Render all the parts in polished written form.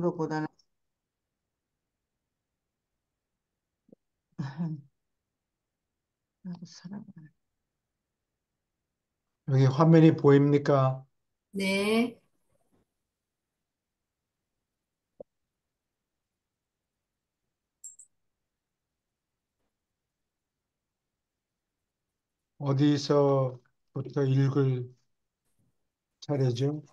것보다는 나도 사람 여기 화면이 보입니까? 네. 어디서부터 읽을 차례죠?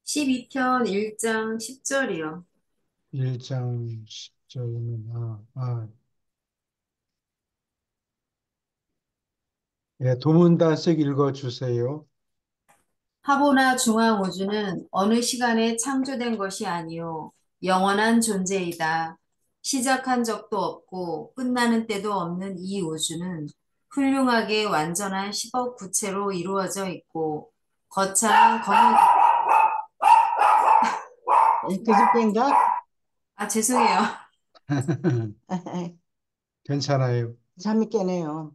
12편 1장 10절이요. 1장 10절이면, 예, 도문단씩 읽어주세요. 하보나 중앙 우주는 어느 시간에 창조된 것이 아니요 영원한 존재이다. 시작한 적도 없고 끝나는 때도 없는 이 우주는 훌륭하게 완전한 10억 구체로 이루어져 있고 거창한 검은 그저께인가? 죄송해요. 괜찮아요. 잠이 깨네요.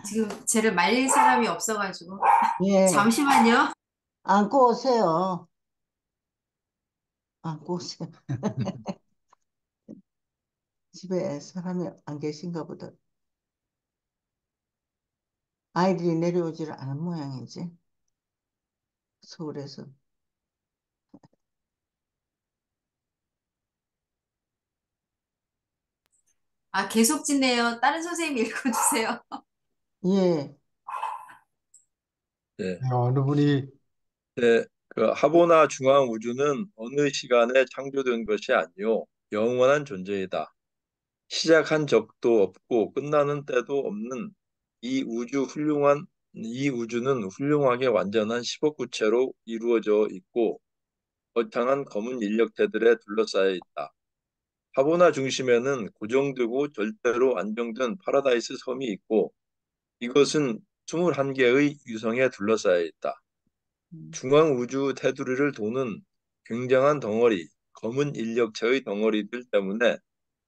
지금 쟤를 말릴 사람이 없어가지고 예, 잠시만요. 안고 오세요. 안고 오세요. 집에 사람이 안 계신가 보다. 아이들이 내려오지를 않은 모양이지. 서울에서. 계속 짓네요. 다른 선생님 읽어주세요. 예, 네, 네, 어느 분이 네, 그 하보나 중앙 우주는 어느 시간에 창조된 것이 아니요 영원한 존재이다. 시작한 적도 없고 끝나는 때도 없는 이 우주는 훌륭하게 완전한 10억 구체로 이루어져 있고 거창한 검은 인력체들에 둘러싸여 있다. 하보나 중심에는 고정되고 절대로 안정된 파라다이스 섬이 있고 이것은 21개의 유성에 둘러싸여 있다. 음, 중앙 우주 테두리를 도는 굉장한 덩어리, 검은 인력체의 덩어리들 때문에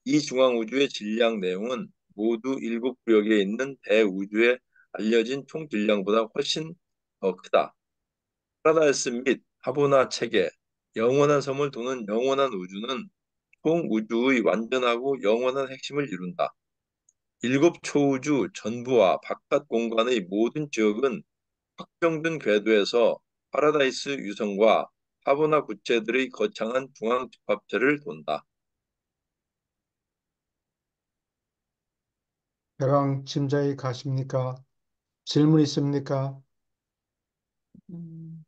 이 중앙 우주의 질량 내용은 모두 일곱 구역에 있는 대우주의 알려진 총 질량보다 훨씬 더 크다. 파라다이스 및 하보나 체계, 영원한 섬을 도는 영원한 우주는 총 우주의 완전하고 영원한 핵심을 이룬다. 일곱 초우주 전부와 바깥 공간의 모든 지역은 확정된 궤도에서 파라다이스 유성과 하보나 구체들의 거창한 중앙 집합체를 돈다. 대강 짐작이 가십니까? 질문 있습니까? 음,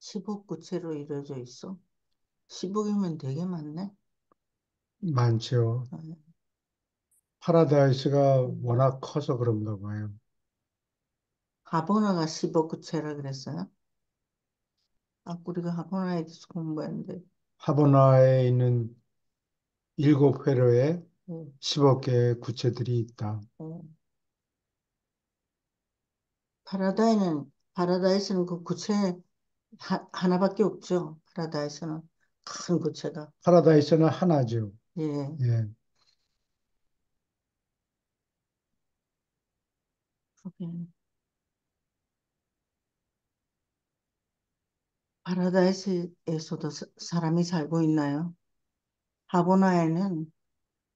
10억 구체로 이루어져 있어. 10억이면 되게 많네. 많죠. 어, 파라다이스가 음. 워낙 커서 그런가 봐요. 하버나가 10억 구체라 그랬어요? 우리가 하버나에 대해서 공부했는데, 하버나에 있는 일곱 회로에 어, 10억 개의 구체들이 있다. 어. 파라다이스는 그 구체 하나밖에 없죠. 파라다이스는 큰 구체가. 파라다이스는 하나죠. 예. 예. 그게 파라다이스에서도 사람이 살고 있나요? 하보나에는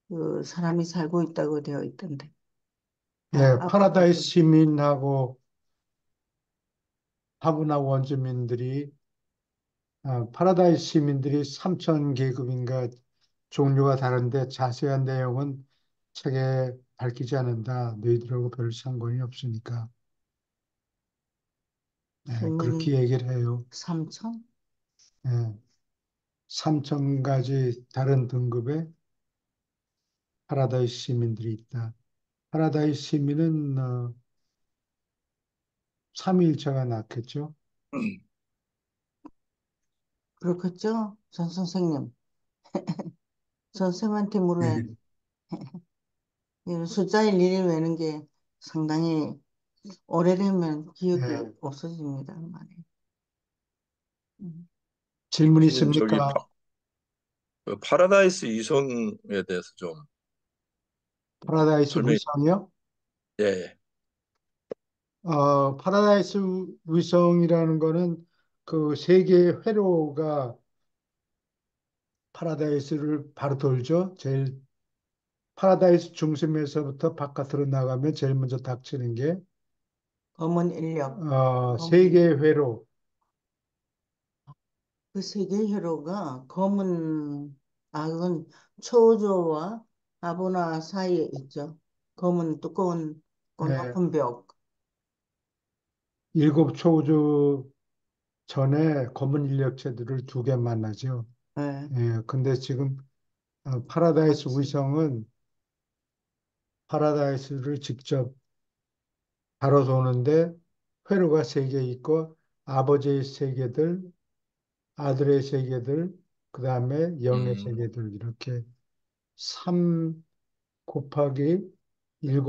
그 사람이 살고 있다고 되어 있던데. 예, 파라다이스 아파트도. 시민하고 하브나 원주민들이, 파라다이스 시민들이 3천 계급인가 종류가 다른데 자세한 내용은 책에 밝히지 않는다. 너희들하고 별 상관이 없으니까. 예, 시민이 그렇게 얘기를 해요. 3천? 예, 3천 가지 다른 등급의 파라다이스 시민들이 있다. 파라다이스 시민은 3일차가 낫겠죠? 그렇겠죠? 전 선생님. 선생님한테 물어야 이 숫자의 일을 외는 게 상당히 오래되면 기억이 예, 없어집니다. 말이. 음. 질문 선생님, 저기 있습니까? 그 파라다이스 이성에 대해서 좀 파라다이스 설명해. 위성이요? 예, 예. 파라다이스 위성이라는 거는 그 세계 회로가 파라다이스를 바로 돌죠. 제일 파라다이스 중심에서부터 바깥으로 나가면 제일 먼저 닥치는 게 검은 인력, 세계 검은, 회로. 그 세계 회로가 검은, 그건 초우주와 아보나 사이에 있죠. 검은 두꺼운, 그 예, 높은 벽. 일곱 초우주 전에 검은 인력체들을 두 개 만나죠. 예, 예, 근데 지금 파라다이스 같이. 위성은 파라다이스를 직접 바로 도는데 회로가 세 개 있고 아버지의 세계들, 아들의 세계들, 그 다음에 영의 음, 세계들 이렇게 3 곱하기 7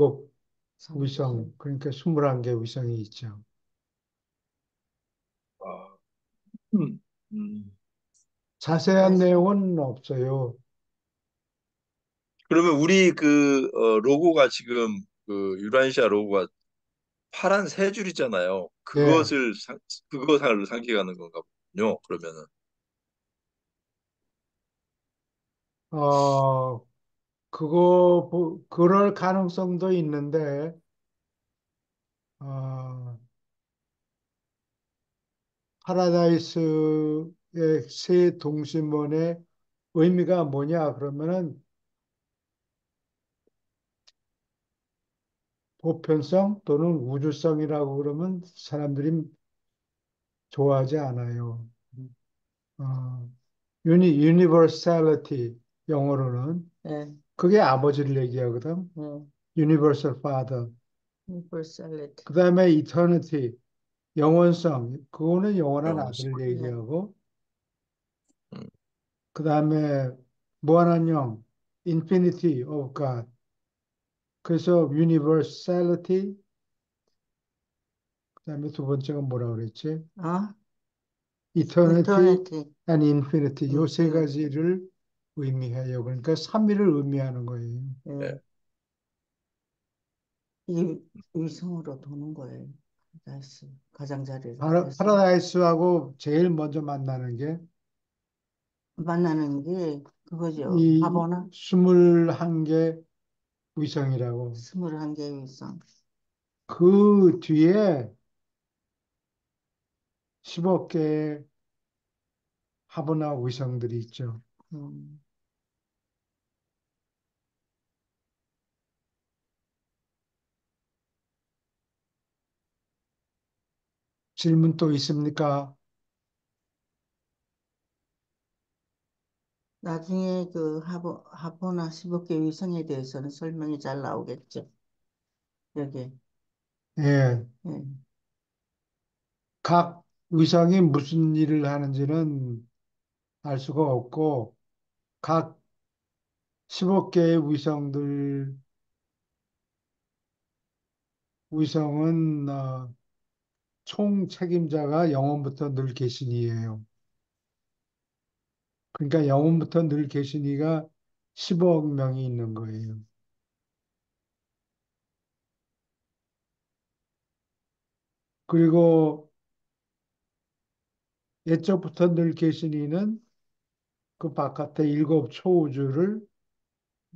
위성, 그러니까 21개 위성이 있죠. 아, 음, 음. 자세한 그래서, 내용은 없어요. 그러면 우리 로고가 지금 그 유라시아 로고가 파란 세 줄이잖아요. 예, 그것을 상징하는 건가 보군요. 그러면은. 어, 그럴 가능성도 있는데, 어, 파라다이스의 새 동심원의 의미가 뭐냐, 그러면은 보편성 또는 우주성이라고 그러면 사람들이 좋아하지 않아요. 어, universality, 영어로는. 예, 그게 아버지를 얘기하거든. 예, universal father. universality. 그 다음에 eternity, 영원성. 그거는 영원한 영원성. 아들을 네. 얘기하고, 음, 그 다음에 무한한 영, infinity of God. 그래서 universality, 그 다음에 두 번째가 뭐라 그랬지? 어? eternity eternity, and infinity. 요 세 infinity. 가지를 의미해요. 그러니까 삼위를 의미하는 거예요. 예. 예. 이 위성으로 도는 거예요. 다시 가장자리로. 그래서 파라다이스하고 제일 먼저 만나는 게 만나는 게 그거죠. 이 바보나 21개 위성이라고. 21개 위성. 그 뒤에 10억 개의 하브나 위성들이 있죠. 음, 질문 또 있습니까? 나중에 그 하보나 15개 위성에 대해서는 설명이 잘 나오겠죠. 여기. 예. 예. 각 위성이 무슨 일을 하는지는 알 수가 없고, 각 15개의 위성은 총 책임자가 영원부터 늘 계시니예요. 그러니까 영원부터 늘 계시니가 15억 명이 있는 거예요. 그리고 옛적부터 늘 계시니는 그 바깥에 7 초우주를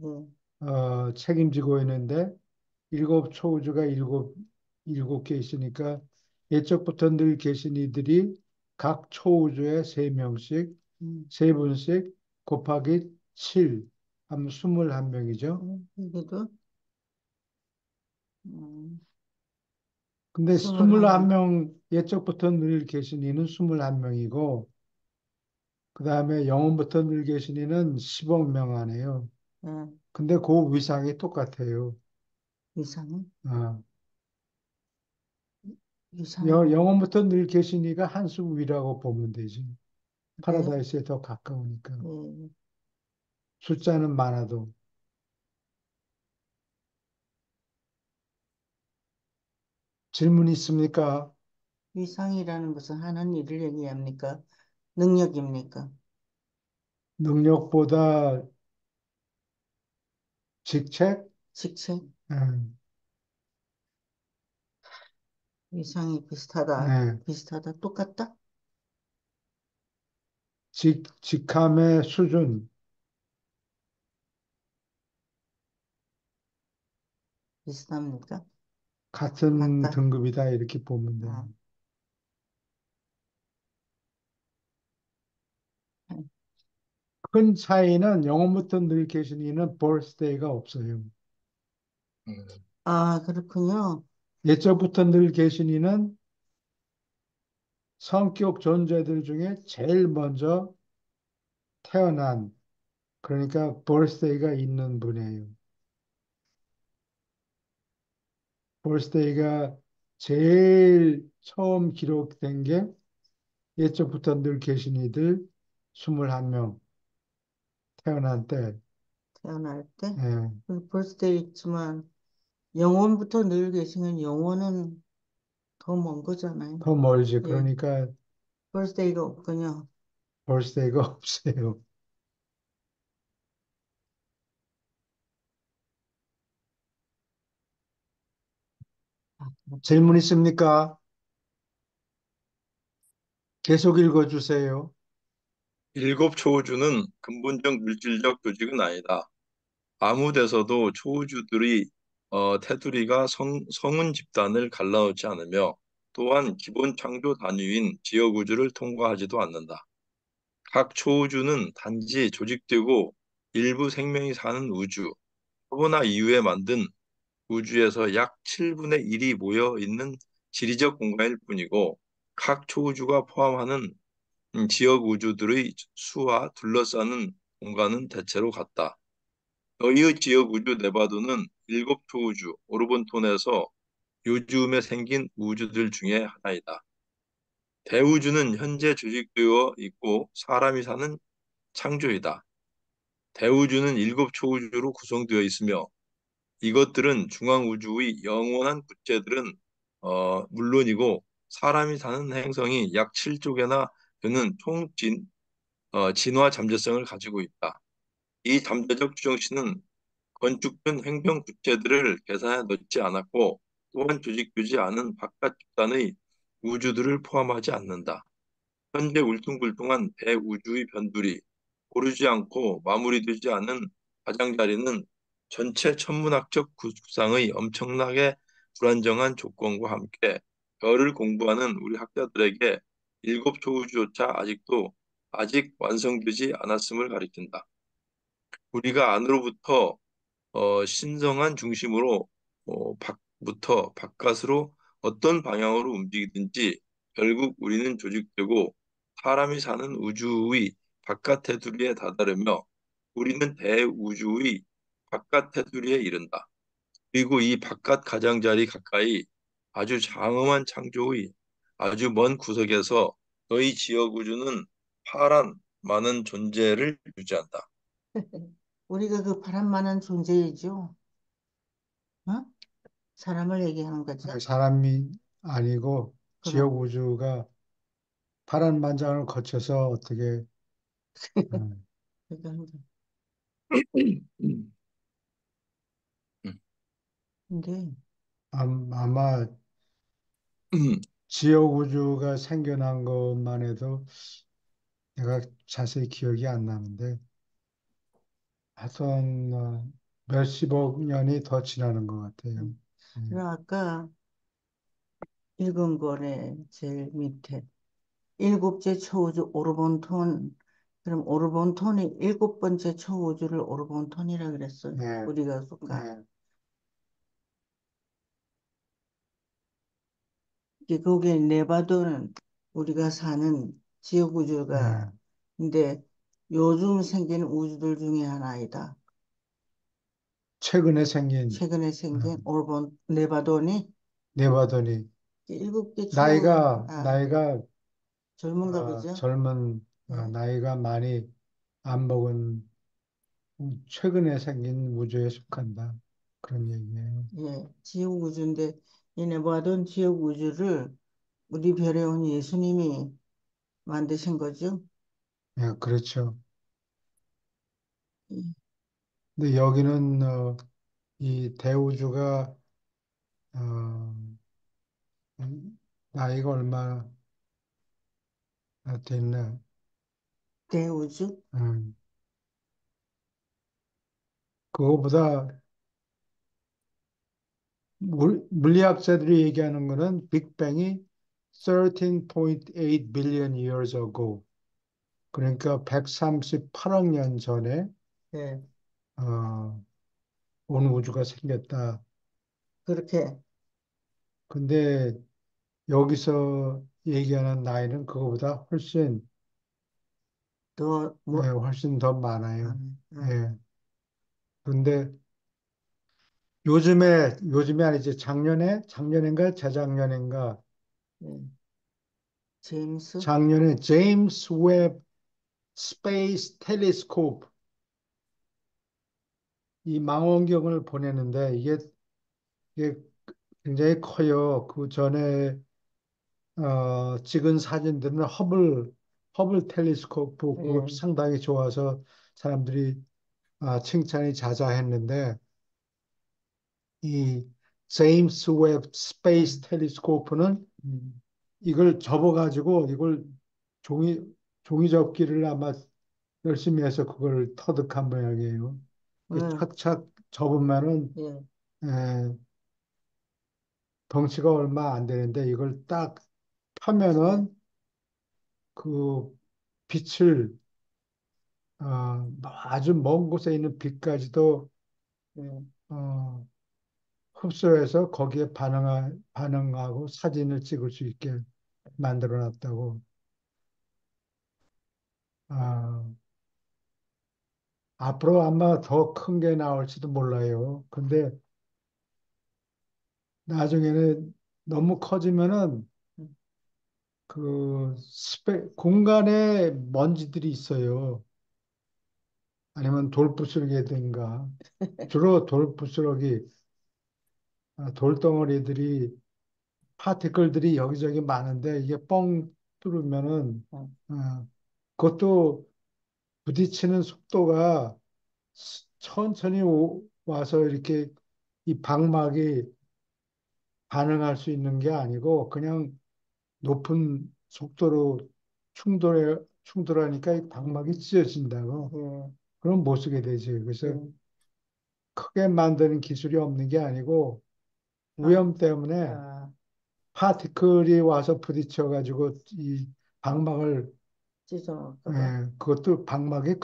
예. 책임지고 있는데 7 초우주가 일곱 개 있으니까 옛적부터 늘 계신 이들이 각 초우주에 3명씩, 음, 3분씩 곱하기 7 하면 21명이죠. 여기도 음, 근데 21명. 21명, 옛적부터 늘 계신 이는 21명이고, 그 다음에 영원부터 늘 계신 이는 10억 명 안에요. 예. 근데 그 위상이 똑같아요. 위상. 어, 위상은 영원부터 늘 계신 이가 한 수 위라고 보면 되지. 그래요? 파라다이스에 더 가까우니까. 예. 숫자는 많아도. 질문 있습니까? 위상이라는 것은 하는 일을 얘기합니까? 능력입니까? 능력보다 직책? 직책? 음, 이상이 비슷하다. 네. 비슷하다. 똑같다? 직함의 수준, 비슷합니까? 같은 같다. 등급이다, 이렇게 보면 돼요. 아, 큰 차이는 영어부터 늘 계시니는 birthday가 없어요. 음, 아, 그렇군요. 예적부터 늘 계시니는 성격 존재들 중에 제일 먼저 태어난, 그러니까 birthday가 있는 분이에요. birthday가 제일 처음 기록된 게 예적부터 늘 계신 이들 21명 태어난 때, 태어날 때. 예, 그 벌스데이 있지만, 영원부터 늘 계시면 영원은 더 먼 거잖아요. 더 멀지. 예. 그러니까 벌스데이가 없군요. birthday가 없어요. 아, 질문 있습니까? 계속 읽어주세요. 일곱 초우주는 근본적 물질적 조직은 아니다. 아무 데서도 초우주들이 테두리가 성운 집단을 갈라놓지 않으며 또한 기본 창조 단위인 지역 우주를 통과하지도 않는다. 각 초우주는 단지 조직되고 일부 생명이 사는 우주, 코로나 이후에 만든 우주에서 약 7분의 1이 모여 있는 지리적 공간일 뿐이고 각 초우주가 포함하는 지역 우주들의 수와 둘러싸는 공간은 대체로 같다. 너희의 지역 우주 네바도는 일곱 초우주 오르본톤에서 요즘에 생긴 우주들 중에 하나이다. 대우주는 현재 조직되어 있고 사람이 사는 창조이다. 대우주는 일곱 초우주로 구성되어 있으며 이것들은 중앙우주의 영원한 구체들은 물론이고 사람이 사는 행성이 약 7조 개나 되는 진화 잠재성을 가지고 있다. 이 잠재적 추정치는 건축된 행성 구체들을 계산에 넣지 않았고 또한 조직되지 않은 바깥 집단의 우주들을 포함하지 않는다. 현재 울퉁불퉁한 대우주의 변두리, 고르지 않고 마무리되지 않은 가장자리는 전체 천문학적 구상의 엄청나게 불안정한 조건과 함께 별을 공부하는 우리 학자들에게 일곱 초우주조차 아직 완성되지 않았음을 가리킨다. 우리가 안으로부터 신성한 중심으로 밖부터 바깥으로 어떤 방향으로 움직이든지 결국 우리는 조직되고 사람이 사는 우주의 바깥 테두리에 다다르며 우리는 대우주의 바깥 테두리에 이른다. 그리고 이 바깥 가장자리 가까이 아주 장엄한 창조의 아주 먼 구석에서 너희 지역 우주는 파란 많은 존재를 유지한다. 우리가 그 바람만한 존재이죠. 어? 사람을 얘기하는 거지. 사람이 아니고 지역 그럼. 우주가 파란만장을 거쳐서 어떻게 어, 그러니까 음, 음, 근데 아마 지역 우주가 생겨난 것만 해도 내가 자세히 기억이 안 나는데 하여튼 몇십억 년이 더 지나는 것 같아요. 예. 그럼 아까 읽은 거래 제일 밑에 일곱째 초우주 오르본톤. 그럼 오르본톤이 일곱 번째 초우주를 오르본톤이라 그랬어요. 네, 우리가 속한. 네, 거기에 네바도는 우리가 사는 지역 우주가, 네. 근데 요즘 생긴 우주들 중에 하나이다. 최근에 생긴 최근에 생긴 오르본 네바돈이 네바더니 일곱 개 초, 아, 나이가 젊은가 보죠? 젊은 예, 나이가 많이 안 먹은 최근에 생긴 우주에 속한다. 그런 얘기예요. 예, 지옥 우주인데 이 네바돈 지옥 우주를 우리 별에 온 예수님이 만드신 거죠? 예, 그렇죠. 예, 근데 여기는 이 대우주가 어, 나이가 얼마나 됐나? 대우주? 음. 그거보다 물리학자들이 얘기하는 거는 빅뱅이 13.8 billion years ago. 그러니까 138억 년 전에 예, 어, 온 우주가 생겼다. 그렇게 근데 여기서 얘기하는 나이는 그거보다 더, 예, 뭐, 훨씬 더 아, 많아요. 아, 예. 그런데 요즘에 아니지, 작년인가, 재작년인가, 예. 제임스? 작년에 제임스 웹 스페이스 텔레스코프, 이 망원경을 보내는데 이게 굉장히 커요. 그 전에 찍은 사진들은 허블 텔레스코프 그거 예, 상당히 좋아서 사람들이 칭찬이 자자했는데 이 제임스 웹 스페이스 음, 텔레스코프는 음, 이걸 접어가지고 이걸 종이 종이 접기를 아마 열심히 해서 그걸 터득한 모양이에요. 이게 음, 착착 접으면은 예, 에, 덩치가 얼마 안 되는데 이걸 딱 예, 펴면은 그 빛을 아주 먼 곳에 있는 빛까지도 예. 어, 흡수해서 거기에 반응하고 사진을 찍을 수 있게 만들어 놨다고. 아, 앞으로 아마 더 큰 게 나올지도 몰라요. 근데 나중에는 너무 커지면은 음, 공간에 먼지들이 있어요. 아니면 돌부스러기든가. 주로 돌부스러기, 돌덩어리들이, 파티클들이 여기저기 많은데 이게 뻥 뚫으면은, 음, 어, 그것도 부딪히는 속도가 천천히 와서 이렇게 이 방막이 반응할 수 있는 게 아니고 그냥 높은 속도로 충돌하니까 이 방막이 찢어진다고. 예, 그럼 못 쓰게 되지. 그래서 예. 크게 만드는 기술이 없는 게 아니고 아, 위험 때문에 아, 파티클이 와서 부딪혀가지고 이 방막을 찢어놓을까봐. 그것도 방막이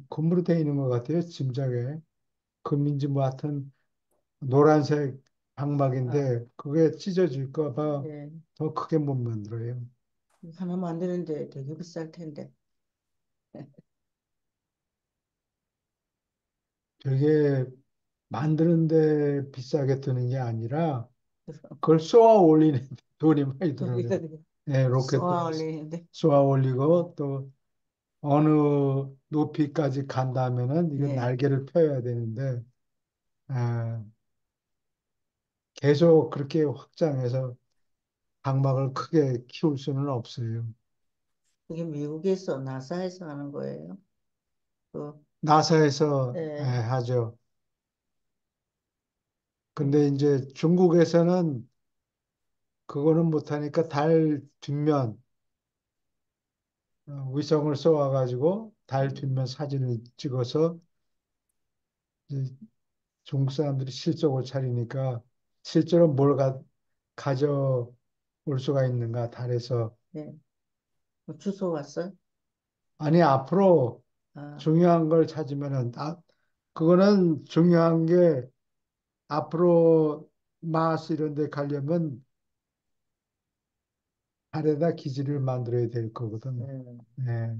금으로 되어 있는 것 같아요. 짐작에. 금인지 뭐 하여튼 노란색 아, 방막인데 그게 찢어질까 봐 예. 더 크게 못 만들어요. 하나 만드는데 되게 비쌀 텐데. 되게 만드는데 비싸게 드는 게 아니라 그걸 쏘아 올리는 데 돈이 많이 들어요. 그러니까 예, 로켓 쏘아 올리는데. 쏘아 아, 올리고 또 어느 높이까지 간다면은 이거 예. 날개를 펴야 되는데 아, 계속 그렇게 확장해서 방막을 크게 키울 수는 없어요. 그게 미국에서 나사에서 하는 거예요. 그, 나사에서 예, 하죠. 예, 근데 이제 중국에서는 그거는 못하니까 달 뒷면 위성을 쏘아가지고 달 뒷면 사진을 찍어서 이제 중국 사람들이 실적을 차리니까 실제로 가져올 수가 있는가 달에서. 예. 뭐 주소 왔어요? 아니 앞으로 아, 중요한 걸 찾으면은 그거는 중요한 게 앞으로 마스 이런 데 가려면 달에다 기지를 만들어야 될 거거든. 예, 네.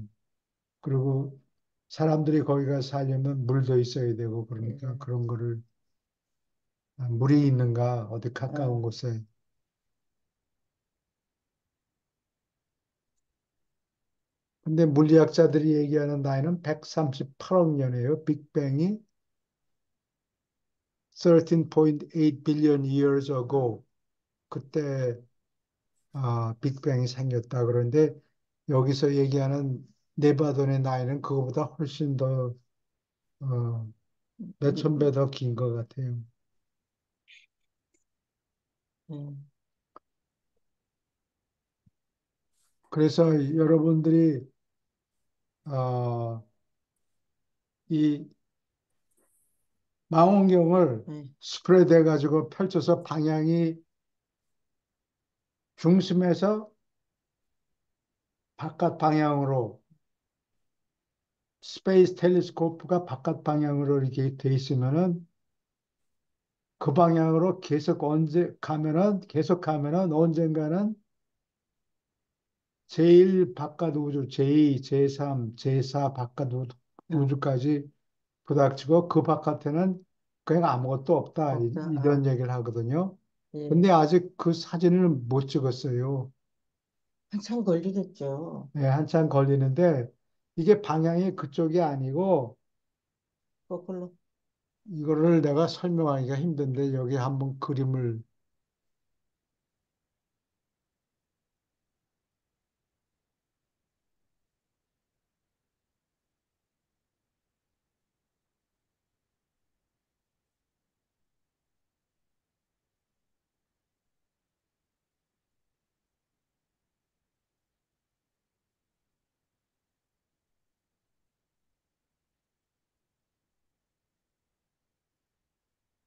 그리고 사람들이 거기 가서 살려면 물도 있어야 되고 그러니까 예. 그런 거를 물이 있는가 어디 가까운 아, 곳에. 근데 물리학자들이 얘기하는 나이는 138억 년이에요. 빅뱅이 13.8 billion years 아, ago. 그때 빅뱅이 생겼다. 그런데 여기서 얘기하는 네바돈의 나이는 그거보다 훨씬 더 어, 몇천 배 더 긴 것 같아요. 예. 그래서 여러분들이 어, 이 망원경을 네. 스프레드 해가지고 펼쳐서 방향이 중심에서 바깥 방향으로 스페이스 텔레스코프가 바깥 방향으로 이렇게 돼 있으면은 그 방향으로 계속 가면은 언젠가는 제1 바깥 우주, 제2, 제3, 제4 바깥 어, 우주까지 부닥치고 그 바깥에는 그냥 아무것도 없다. 없다. 이런 얘기를 하거든요. 예. 근데 아직 그 사진을 못 찍었어요. 한참 걸리겠죠. 네, 한참 걸리는데 이게 방향이 그쪽이 아니고 거꾸로. 이거를 내가 설명하기가 힘든데 여기 한번 그림을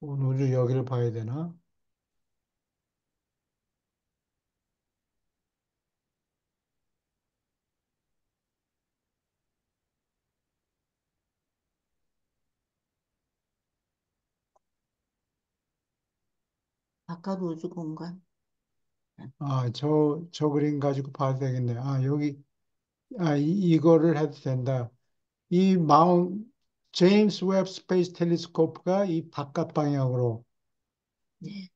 우주 여기를 봐야 되나? 바깥 우주 공간. 아, 저 그림 가지고 봐도 되겠네. 아, 여기, 이거를 해도 된다. 이 제임스 웹 스페이스 텔레스코프가 이 바깥 방향으로 네.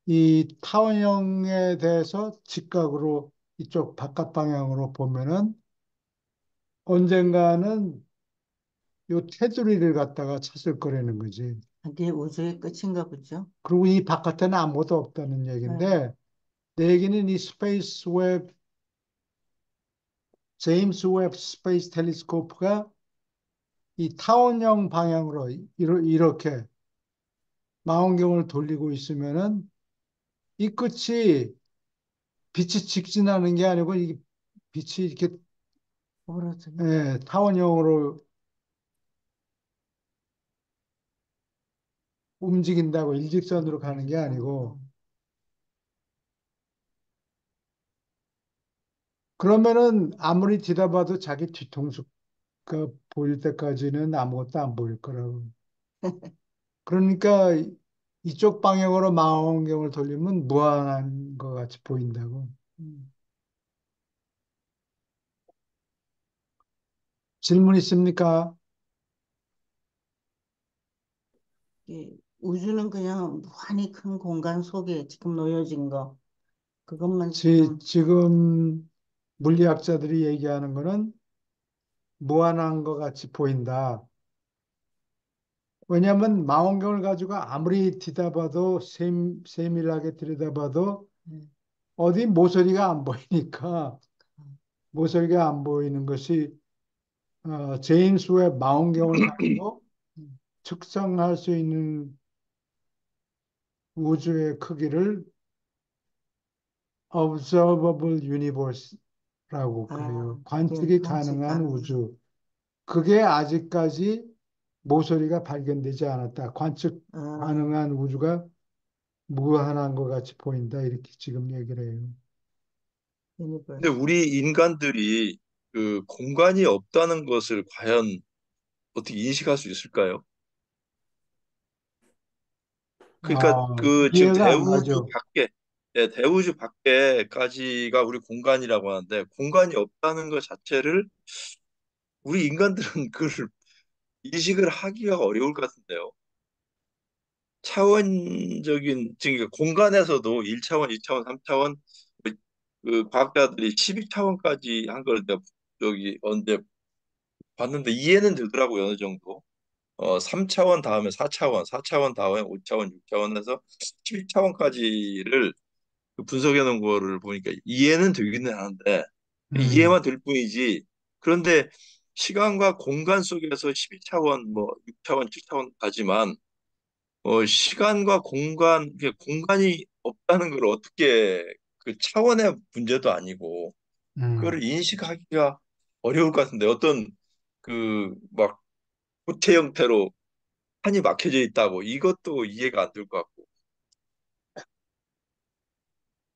이 타원형에 대해서 직각으로 이쪽 바깥 방향으로 보면은 언젠가는 요 테두리를 갖다가 찾을 거라는 거지. 그게 우주의 끝인가 보죠. 그리고 이 바깥에는 아무것도 없다는 네. 얘기인데 내 얘기는 이 제임스 웹 스페이스 텔레스코프가 이 타원형 방향으로 이렇게 망원경을 돌리고 있으면은 이 끝이 빛이 직진하는 게 아니고 이 빛이 이렇게 멀어지는. 타원형으로 움직인다고 일직선으로 가는 게 아니고 그러면은 아무리 뒤다봐도 자기 뒤통수가 보일 때까지는 아무것도 안 보일 거라고. 그러니까 이쪽 방향으로 망원경을 돌리면 무한한 것 같이 보인다고. 음. 질문 있습니까? 우주는 그냥 무한히 큰 공간 속에 지금 놓여진 거. 그것만 지금, 지금 물리학자들이 얘기하는 거는 무한한 것 같이 보인다. 왜냐하면 망원경을 가지고 아무리 뒤다봐도 세밀하게 들여다봐도 음, 어디 모서리가 안 보이니까 모서리가 안 보이는 것이 제임스 웹 망원경을 가지고 음. 측정할 수 있는 우주의 크기를 observable universe라고 아, 그래요. 그게 관측이 관측, 가능한 우주. 그게 아직까지 모서리가 발견되지 않았다. 관측 아, 가능한 우주가 무한한 것 같이 보인다. 이렇게 지금 얘기를 해요. 근데 유니버스. 우리 인간들이 그 공간이 없다는 것을 과연 어떻게 인식할 수 있을까요? 그러니까 그 지금 이해가 안 가죠. 대우주 밖에까지가 우리 공간이라고 하는데 공간이 없다는 것 자체를 우리 인간들은 그걸 인식을 하기가 어려울 것 같은데요. 차원적인 지금 그러니까 공간에서도 1차원, 2차원, 3차원 그 과학자들이 12차원까지 한 걸 내가 저기 언제 봤는데 이해는 되더라고요, 어느 정도. 3차원 다음에 4차원, 4차원 다음에 5차원, 6차원에서 11차원까지를 분석해 놓은 거를 보니까 이해는 되기는 하는데 음, 이해만 될 뿐이지. 그런데 시간과 공간 속에서 12차원, 뭐 6차원, 7차원까지만 시간과 공간, 이게 공간이 없다는 걸 어떻게 그 차원의 문제도 아니고 음. 그거를 인식하기가 어려울 것 같은데 어떤 그 막 구체 형태로 판이 막혀져 있다고 이것도 이해가 안 될 것 같고.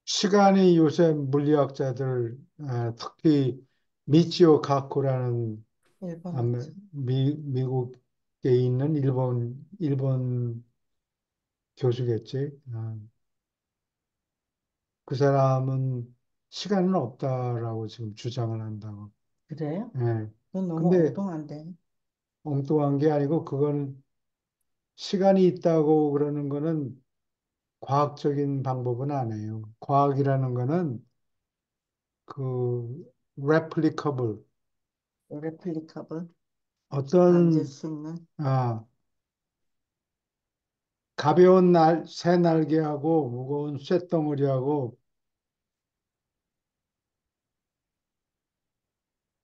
시간이 요새 물리학자들, 특히 미치오 카쿠라는 일본 학자. 미국에 있는 일본 교수겠지. 그 사람은 시간은 없다라고 지금 주장을 한다고. 그래요? 예. 그건 너무 근데 엉뚱한데. 엉뚱한 게 아니고 그건 시간이 있다고 그러는 거는 과학적인 방법은 아니에요. 과학이라는 거는 그 replicable 레플리카블, 만질 어떤 수 있는. 아, 가벼운 새 날개하고 무거운 쇳덩어리하고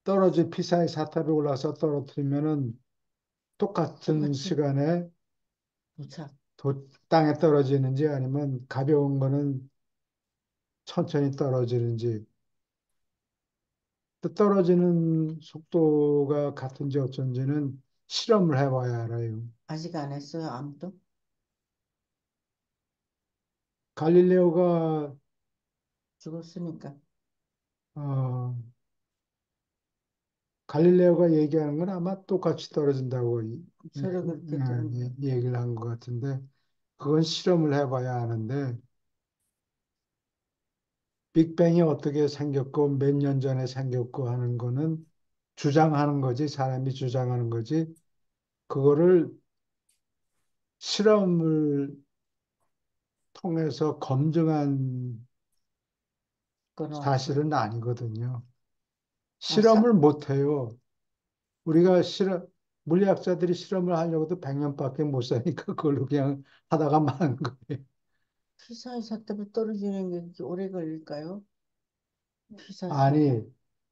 떨어진 피사의 사탑에 올라서 떨어뜨리면은 똑같은 똑같이 시간에 도착. 땅에 떨어지는지 아니면 가벼운 거는 천천히 떨어지는지 또 떨어지는 속도가 같은지 어쩐지는 실험을 해봐야 알아요. 아직 안 했어요, 아무도? 갈릴레오가 죽었으니까. 어, 갈릴레오가 얘기하는 건 아마 똑같이 떨어진다고 서로 그렇게 들었네요. 얘기를 한 것 같은데 그건 실험을 해봐야 하는데 빅뱅이 어떻게 생겼고 몇 년 전에 생겼고 하는 거는 주장하는 거지 사람이 주장하는 거지 그거를 실험을 통해서 검증한 그건 없어요. 사실은 아니거든요. 아, 싸, 실험을 못 해요. 우리가 물리학자들이 실험을 하려고도 100년밖에 못 사니까 그걸로 그냥 하다가 마는 거예요. 피사의 사탑에 떨어지는 게 그렇게 오래 걸릴까요? 피사의 사탑. 아니,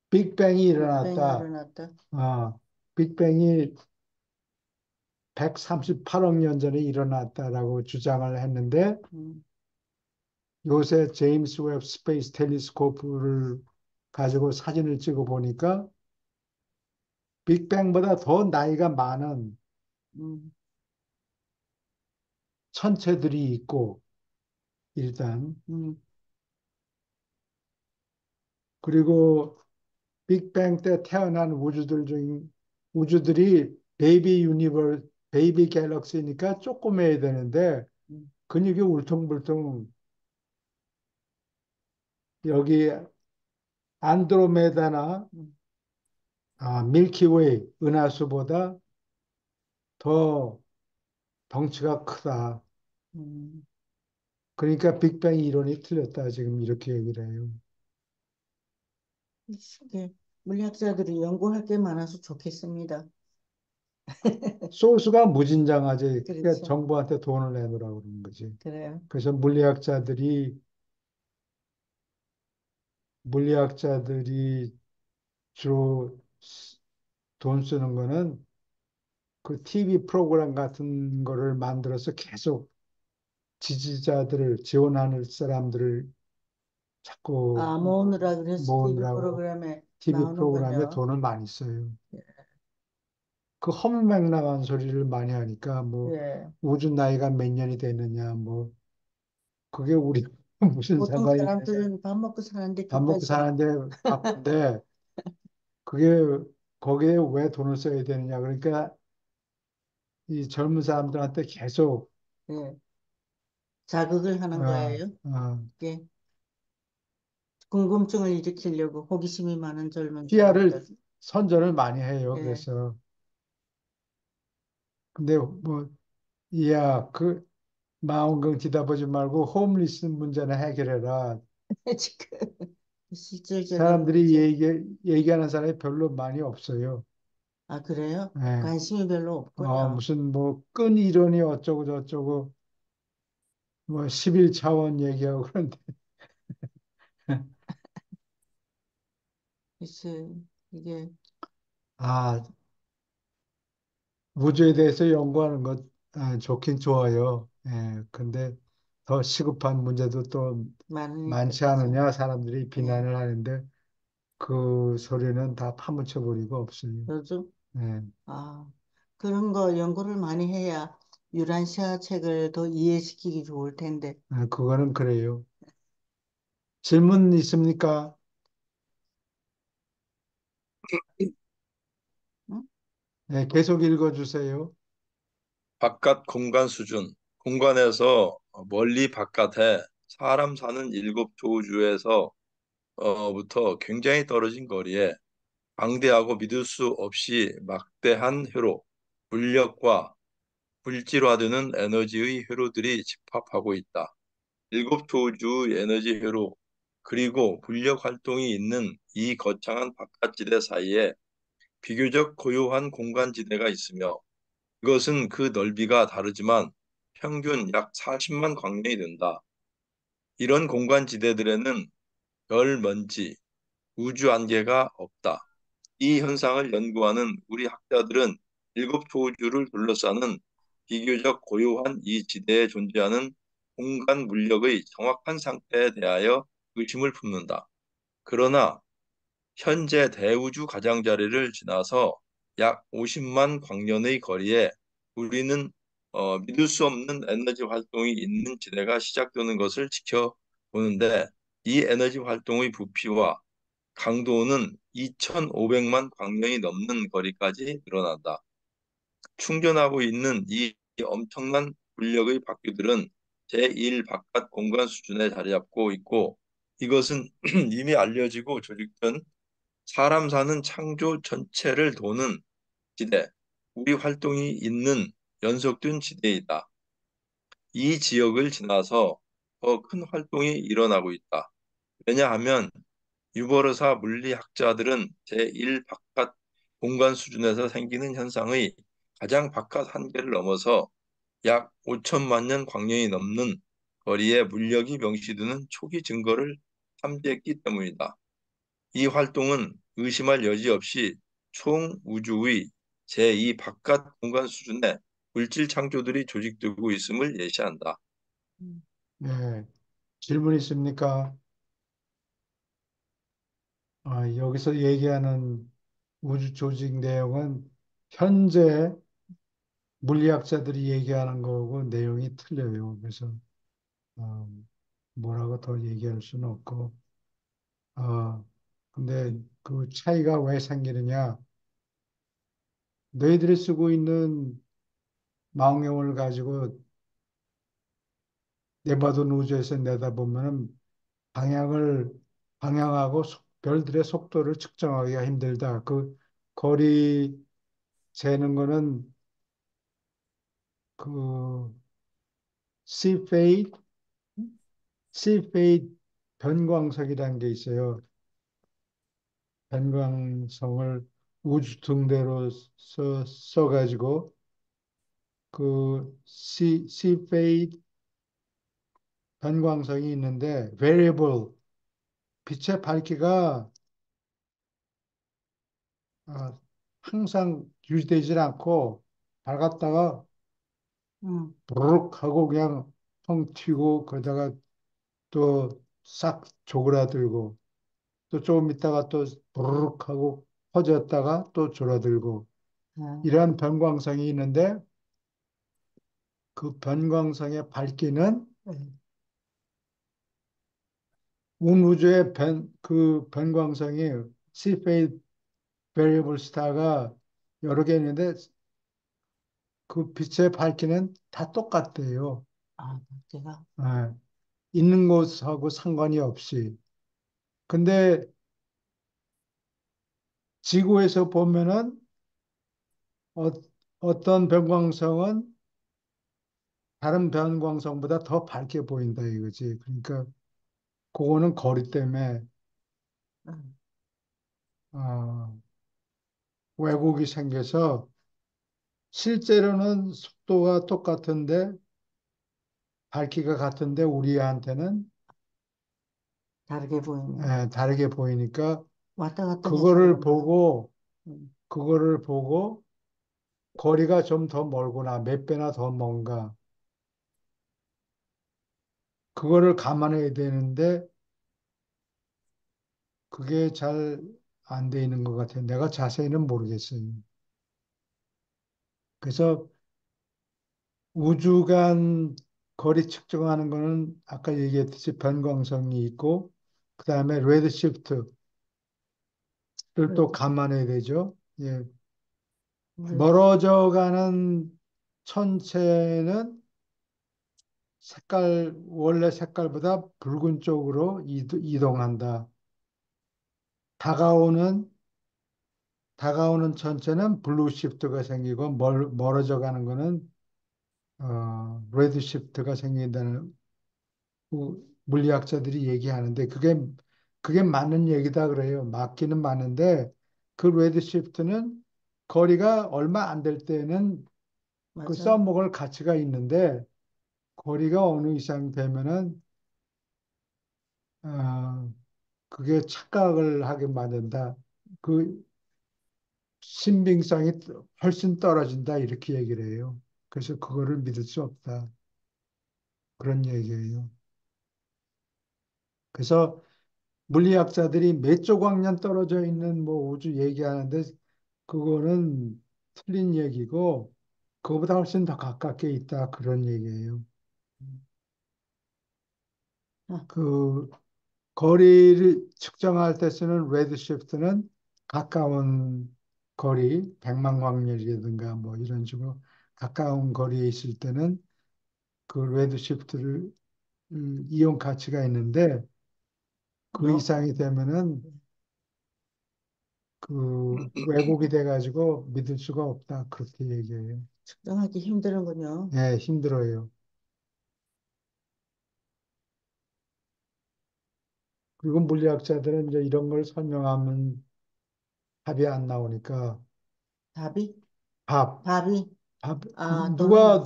빅뱅이 빅뱅이 일어났다. 일어났다. 빅뱅이 138억 년 전에 일어났다라고 주장을 했는데 음, 요새 제임스 웹 스페이스 텔레스코프를 가지고 사진을 찍어 보니까 빅뱅보다 더 나이가 많은 음, 천체들이 있고 일단 음, 그리고 빅뱅 때 태어난 우주들이 베이비 갤럭시니까 조그매야 되는데 음, 근육이 울퉁불퉁 여기 안드로메다나 음, 밀키웨이 은하수보다 더 덩치가 크다. 음. 그러니까 빅뱅 이론이 틀렸다. 지금 이렇게 얘기를 해요. 이게 물리학자들이 연구할 게 많아서 좋겠습니다. 소스가 무진장하지. 그러니까 그렇죠. 정부한테 돈을 내놓으라고 그러는 거지. 그래요. 그래서 물리학자들이 주로 돈 쓰는 거는 그 TV 프로그램 같은 거를 만들어서 계속 지원하는 사람들을 자꾸 아, 모으느라 그래서 TV 모으느라고 프로그램에 TV 프로그램에 나오는군요. 돈을 많이 써요. 예. 그 허무맹랑한 소리를 많이 하니까 뭐 예. 우주 나이가 몇 년이 됐느냐 뭐 그게 우리 무슨 보통 상관이 있냐. 사람들은 밥 먹고 사는데 밥 먹고 그까지 사는데 바쁜데 그게 거기에 왜 돈을 써야 되느냐. 그러니까 이 젊은 사람들한테 계속 예. 자극을 하는 어, 거예요. 어, 예. 궁금증을 일으키려고 호기심이 많은 젊은 피아를 사람들. 선전을 많이 해요. 예. 그래서 근데 뭐 이야 그 망원경 뒤다보지 말고 홈리스 문제나 해결해라. 지금 실질적인 사람들이 문제. 얘기하는 사람이 별로 많이 없어요. 아, 그래요? 예. 관심이 별로 없군요. 무슨 뭐 끈 이론이 어쩌고 저쩌고 뭐 11차원 얘기하고 그런데 글쎄, 이게, 아 우주에 대해서 연구하는 것 좋긴 좋아요. 예. 근데 더 시급한 문제도 또 많으니까, 많지 그죠? 않으냐 사람들이 예. 비난을 하는데 그 소리는 다 파묻혀 버리고 없어요. 요즘 네. 아 그런 거 연구를 많이 해야 유란시아 책을 더 이해시키기 좋을 텐데. 그거는 그래요. 질문 있습니까? 응? 네, 계속 읽어주세요. 바깥 공간 수준. 공간에서 멀리 바깥에 사람 사는 일곱 조주에서 부터 굉장히 떨어진 거리에 방대하고 믿을 수 없이 막대한 회로, 물력과 물질화되는 에너지의 회로들이 집합하고 있다. 일곱 조주 에너지 회로, 그리고 물력 활동이 있는 이 거창한 바깥지대 사이에 비교적 고요한 공간지대가 있으며 그것은 그 넓이가 다르지만 평균 약 40만 광년이 된다. 이런 공간지대들에는 별 먼지, 우주 안개가 없다. 이 현상을 연구하는 우리 학자들은 일곱 조주를 둘러싸는 비교적 고요한 이 지대에 존재하는 공간 물력의 정확한 상태에 대하여 의심을 품는다. 그러나 현재 대우주 가장자리를 지나서 약 50만 광년의 거리에 우리는 믿을 수 없는 에너지 활동이 있는 지대가 시작되는 것을 지켜보는데 이 에너지 활동의 부피와 강도는 2,500만 광년이 넘는 거리까지 늘어난다. 충전하고 있는 이 엄청난 물력의 바퀴들은 제1 바깥 공간 수준에 자리 잡고 있고 이것은 이미 알려지고 조직된 사람 사는 창조 전체를 도는 지대, 우리 활동이 있는 연속된 지대이다. 이 지역을 지나서 더 큰 활동이 일어나고 있다. 왜냐하면 유버르사 물리학자들은 제1 바깥 공간 수준에서 생기는 현상의 가장 바깥 한계를 넘어서 약 5천만 년 광년이 넘는 거리에 물력이 명시되는 초기 증거를 탐지했기 때문이다. 이 활동은 의심할 여지 없이 총 우주의 제2 바깥 공간 수준의 물질 창조들이 조직되고 있음을 예시한다. 음. 네, 질문 있습니까? 여기서 얘기하는 우주 조직 내용은 현재 물리학자들이 얘기하는 거고 내용이 틀려요. 그래서 어, 뭐라고 더 얘기할 수는 없고, 근데 그 차이가 왜 생기느냐? 너희들이 쓰고 있는 망원경을 가지고 네바돈 우주에서 내다보면은 방향을 방향하고 별들의 속도를 측정하기가 힘들다. 그 거리 재는 거는 그 시페이드 시페이드 변광석이라는 게 있어요. 변광성을 우주 등대로 써가지고 그 시페이드 변광성이 있는데 variable 빛의 밝기가 아, 항상 유지되질 않고 밝았다가 음. 부르륵 하고 그냥 펑 튀고 그러다가 또 싹 조그라들고 또 조금 있다가 또 부르륵 하고 퍼졌다가 또 줄어들고 아, 이러한 변광성이 있는데 그 변광성의 밝기는 네. 온 우주의 그 변광성이 C-phase variable star가 여러 개 있는데 그 빛의 밝기는 다 똑같대요. 제가 예, 있는 곳하고 상관이 없이. 근데 지구에서 보면은 어, 어떤 변광성은 다른 변광성보다 더 밝게 보인다 이거지. 그러니까 그거는 거리 때문에 음. 어, 왜곡이 생겨서 실제로는 속도가 똑같은데 밝기가 같은데 우리한테는 다르게 보이는 다르게 보이니까 왔다 갔다 해서 그거를 그런가? 보고 음. 그거를 보고 거리가 좀 더 멀구나 몇 배나 더 먼가 그거를 감안해야 되는데 그게 잘 안 돼 있는 것 같아요. 내가 자세히는 모르겠어요. 그래서 우주 간 거리 측정하는 거는 아까 얘기했듯이 변광성이 있고, 그 다음에 레드시프트를 또 그래도 감안해야 되죠. 예. 왜 멀어져 가는 천체는 원래 색깔보다 붉은 쪽으로 이동한다. 다가오는, 다가오는 천체는 블루 시프트가 생기고, 멀어져 가는 거는, 레드 시프트가 생긴다는 물리학자들이 얘기하는데, 그게 맞는 얘기다 그래요. 맞기는 맞는데, 그 레드 시프트는 거리가 얼마 안 될 때는 그 맞아. 써먹을 가치가 있는데, 거리가 어느 이상 되면은, 어, 그게 착각을 하게 만든다. 그 신빙성이 훨씬 떨어진다. 이렇게 얘기를 해요. 그래서 그거를 믿을 수 없다. 그런 얘기예요. 그래서 물리학자들이 몇 조광년 떨어져 있는 뭐 우주 얘기하는데 그거는 틀린 얘기고 그거보다 훨씬 더 가깝게 있다. 그런 얘기예요. 아, 그 거리를 측정할 때 쓰는 레드시프트는 가까운 거리, 백만 광년이라든가 뭐 이런 식으로 가까운 거리에 있을 때는 그 레드시프트를 이용 가치가 있는데 그 너 이상이 되면은 그 왜곡이 돼가지고 믿을 수가 없다. 그렇게 얘기해요. 측정하기 힘드는군요. 예, 힘들어요. 그리고 물리학자들은 이제 이런 걸 설명하면 답이 안 나오니까 답이? 밥, 답이? 밥 아, 누가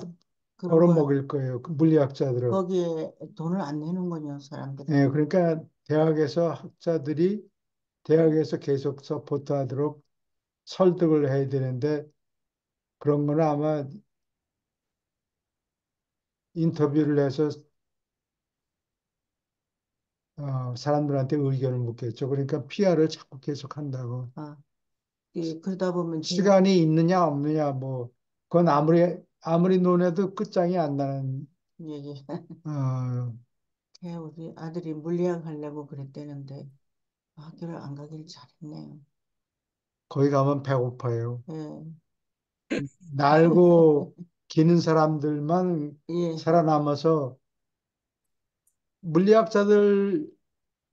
그런 거야. 벌어먹일 거예요. 그 물리학자들은. 거기에 돈을 안 내는군요, 사람들이. 예, 그러니까 대학에서 학자들이 대학에서 계속 서포트하도록 설득을 해야 되는데 그런 거는 아마 인터뷰를 해서 사람들한테 의견을 묻겠죠. 그러니까 PR을 자꾸 계속 한다고. 아, 그러다 보면 시간이 있느냐 없느냐 뭐 그건 아무리 논해도 끝장이 안 나는 얘기. 어, 우리 아들이 물리학 하려고 그랬대는데 학교를 안 가길 잘했네요. 거기 가면 배고파요. 예, 날고 기는 사람들만 예, 살아남아서 물리학자들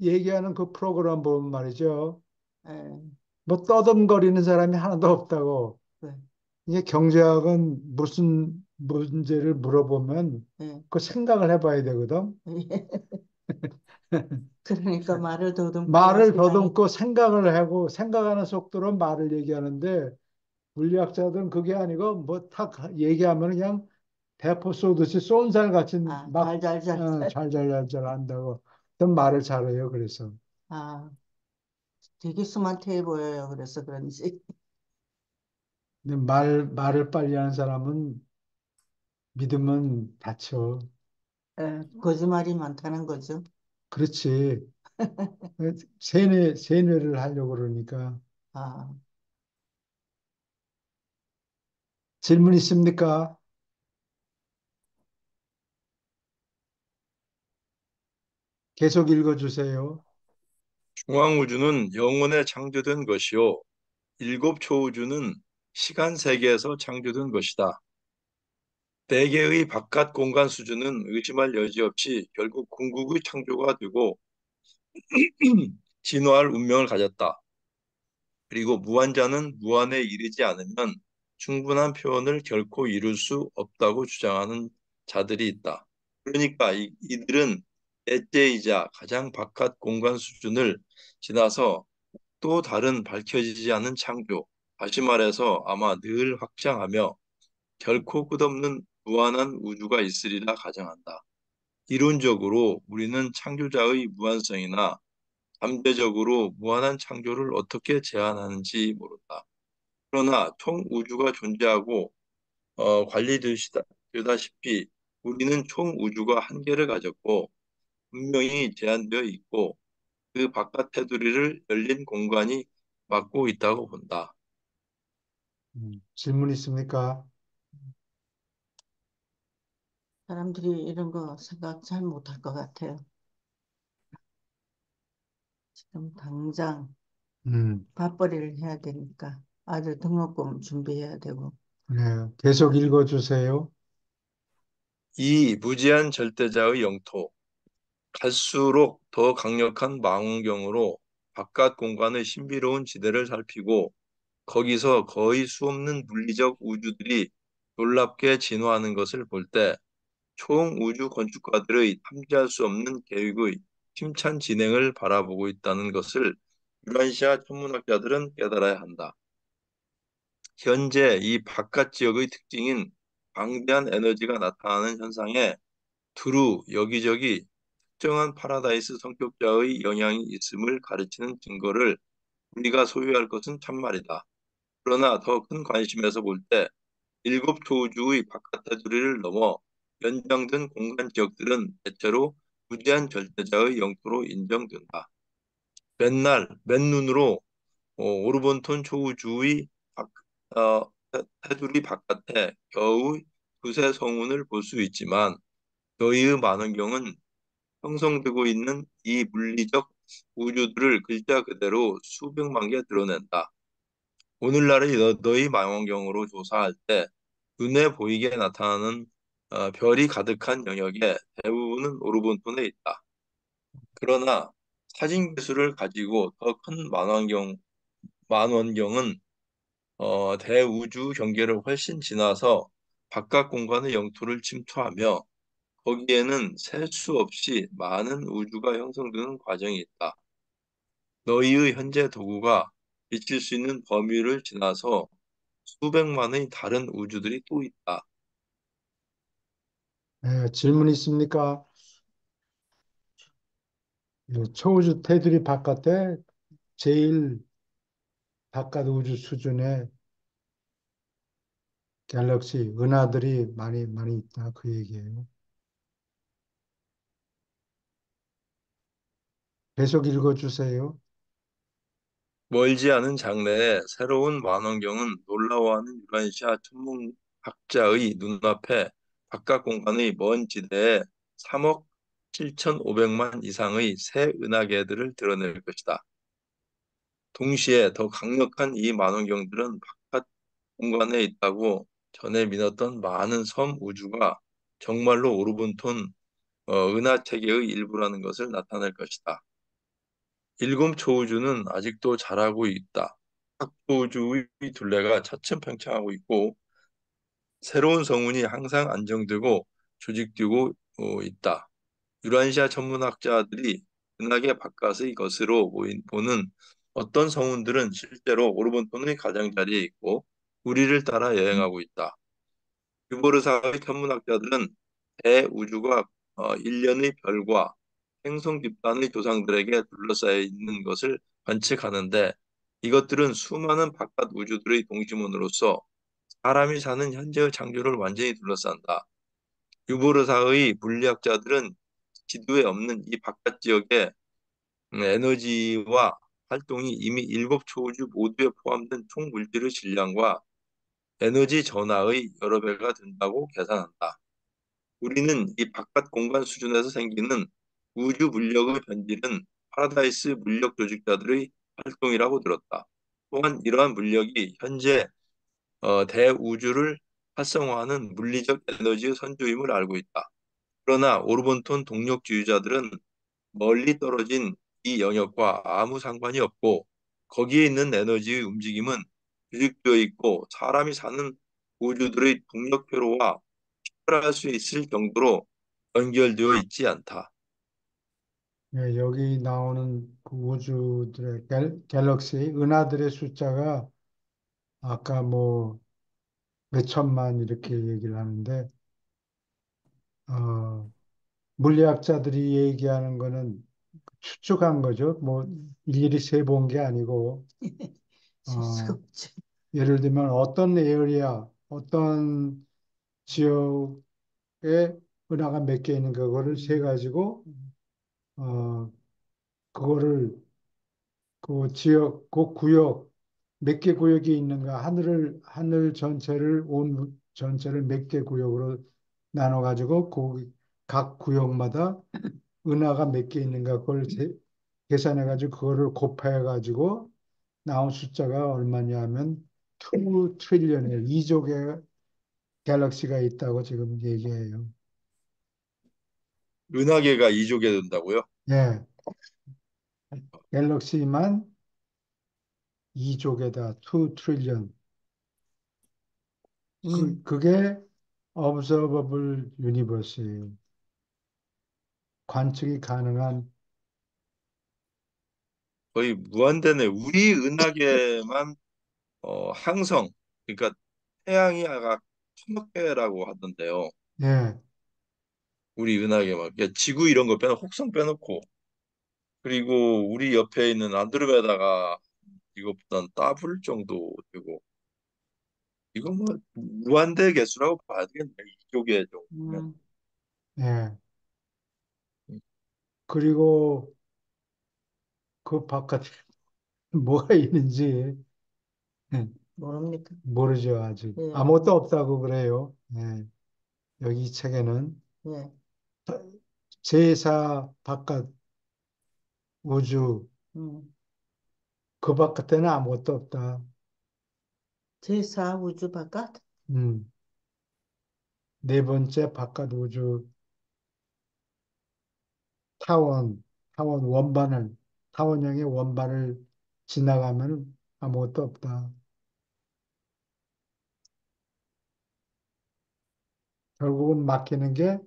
얘기하는 그 프로그램 보면 말이죠. 예, 뭐 떠듬거리는 사람이 하나도 없다고. 그, 이게 경제학은 무슨 문제를 물어보면 예, 그 생각을 해봐야 되거든. 예. 그러니까 말을 더듬고 말을 하시다니. 더듬고 생각을 하고 생각하는 속도로 말을 얘기하는데 물리학자들은 그게 아니고 뭐 탁 얘기하면 그냥 대포 쏘듯이 쏜살같이 아, 막 잘잘잘잘 한다고. 좀 말을 잘해요. 그래서. 아, 되게 스마트해 보여요. 그래서 그런지. 근데 말을 빨리 하는 사람은 믿으면 다쳐. 거짓말이 많다는 거죠. 그렇지. 세뇌를 하려고 그러니까. 아, 질문 있습니까? 계속 읽어주세요. 중앙우주는 영원에 창조된 것이요. 일곱 초우주는 시간 세계에서 창조된 것이다. 대개의 바깥 공간 수준은 의심할 여지 없이 결국 궁극의 창조가 되고 진화할 운명을 가졌다. 그리고 무한자는 무한에 이르지 않으면 충분한 표현을 결코 이룰 수 없다고 주장하는 자들이 있다. 그러니까 이들은 넷째이자 가장 바깥 공간 수준을 지나서 또 다른 밝혀지지 않은 창조, 다시 말해서 아마 늘 확장하며 결코 끝없는 무한한 우주가 있으리라 가정한다. 이론적으로 우리는 창조자의 무한성이나 잠재적으로 무한한 창조를 어떻게 제한하는지 모른다. 그러나 총 우주가 존재하고 관리되다시피 우리는 총 우주가 한계를 가졌고 분명히 제한되어 있고 그 바깥 테두리를 열린 공간이 막고 있다고 본다. 질문 있습니까? 사람들이 이런 거 생각 잘 못할 것 같아요. 지금 당장 음, 밥벌이를 해야 되니까 아들 등록금 준비해야 되고. 네, 계속 읽어주세요. 이 무제한 절대자의 영토, 갈수록 더 강력한 망원경으로 바깥 공간의 신비로운 지대를 살피고 거기서 거의 수없는 물리적 우주들이 놀랍게 진화하는 것을 볼 때 초우주 건축가들의 탐지할 수 없는 계획의 힘찬 진행을 바라보고 있다는 것을 유라시아 천문학자들은 깨달아야 한다. 현재 이 바깥 지역의 특징인 방대한 에너지가 나타나는 현상에 두루 여기저기 특정한 파라다이스 성격자의 영향이 있음을 가르치는 증거를 우리가 소유할 것은 참말이다. 그러나 더 큰 관심에서 볼 때 일곱 초우주의 바깥 테두리를 넘어 연장된 공간 지역들은 대체로 무제한 절대자의 영토로 인정된다. 맨눈으로 오르본톤 초우주의 테두리 바깥에 겨우 두세 성운을 볼 수 있지만 저희의 망원경은 형성되고 있는 이 물리적 우주들을 글자 그대로 수백만 개 드러낸다. 오늘날의 너희 망원경으로 조사할 때 눈에 보이게 나타나는 별이 가득한 영역의 대부분은 오르본톤에 있다. 그러나 사진 기술을 가지고 더 큰 망원경은 대우주 경계를 훨씬 지나서 바깥 공간의 영토를 침투하며 거기에는 셀 수 없이 많은 우주가 형성되는 과정이 있다. 너희의 현재 도구가 비칠 수 있는 범위를 지나서 수백만의 다른 우주들이 또 있다. 네, 질문 있습니까? 예, 초우주 테두리 바깥에 제일 바깥 우주 수준의 갤럭시, 은하들이 많이, 많이 있다. 그 얘기예요. 계속 읽어주세요. 멀지 않은 장래에 새로운 망원경은 놀라워하는 유라시아 천문학자의 눈앞에 바깥 공간의 먼 지대에 3억 7,500만 이상의 새 은하계들을 드러낼 것이다. 동시에 더 강력한 이 망원경들은 바깥 공간에 있다고 전에 믿었던 많은 섬 우주가 정말로 오르본톤 은하 체계의 일부라는 것을 나타낼 것이다. 일곱 초우주는 아직도 자라고 있다. 각 초우주의 둘레가 차츰 팽창하고 있고 새로운 성운이 항상 안정되고 조직되고 있다. 유란시아 천문학자들이 은하계 바깥의 것으로 보는 어떤 성운들은 실제로 오르본톤의 가장자리에 있고 우리를 따라 여행하고 있다. 유보르사의 천문학자들은 대우주가 일련의 별과 행성 집단의 조상들에게 둘러싸여 있는 것을 관측하는데 이것들은 수많은 바깥 우주들의 동심원으로서 사람이 사는 현재의 창조를 완전히 둘러싼다. 유보르사의 물리학자들은 지도에 없는 이 바깥 지역의 에너지와 활동이 이미 일곱 초우주 모두에 포함된 총 물질의 질량과 에너지 전하의 여러 배가 된다고 계산한다. 우리는 이 바깥 공간 수준에서 생기는 우주 물력의 변질은 파라다이스 물력 조직자들의 활동이라고 들었다. 또한 이러한 물력이 현재 대우주를 활성화하는 물리적 에너지의 선조임을 알고 있다. 그러나 오르본톤 동력주의자들은 멀리 떨어진 이 영역과 아무 상관이 없고 거기에 있는 에너지의 움직임은 규칙되어 있고 사람이 사는 우주들의 동력회로와 할수 있을 정도로 연결되어 있지 않다. 예, 여기 나오는 그 우주들의 갤럭시, 은하들의 숫자가 아까 뭐 몇천만 이렇게 얘기를 하는데, 어, 물리학자들이 얘기하는 거는 추측한 거죠. 뭐 일일이 세본 게 아니고, 셀 수가 어, 없죠. 예를 들면 어떤 에어리아, 어떤 지역에 은하가 몇 개 있는 그거를 세 가지고, 어, 그거를 그 지역, 그 구역, 몇 개 구역이 있는가, 하늘 전체를, 온 전체를 몇 개 구역으로 나눠가지고, 각 구역마다 은하가 몇 개 있는가, 그걸 계산해가지고, 그거를 곱해가지고, 나온 숫자가 얼마냐 하면, 2 트릴리언이에요. 2조 갤럭시가 있다고 지금 얘기해요. 은하계가 2조개 된다고요? 예, 갤럭시만 2조 개다, 2 트릴리언. 음, 그게 observable universe예요. 관측이 가능한, 거의 무한대네. 우리 은하계만 항성, 그러니까 태양이 아까 천억 개라고 하던데요. 예, 우리 은하계만. 그러니까 지구 이런 거 혹성 빼놓고. 그리고 우리 옆에 있는 안드로메다가 이것보단 더블 정도 되고. 이거 뭐 무한대 개수라고 봐야 되겠네. 이쪽에 정도면. 음, 예. 그리고 그 바깥에 뭐가 있는지 예, 모릅니까? 모르죠, 아직. 예, 아무것도 없다고 그래요. 예. 여기 이 책에는 예, 제4 바깥 우주, 음. 그 바깥에는 아무것도 없다. 제4 우주 바깥? 음. 네 번째 바깥 우주 타원, 타원 원반을, 타원형의 원반을 지나가면 아무것도 없다. 결국은 막히는 게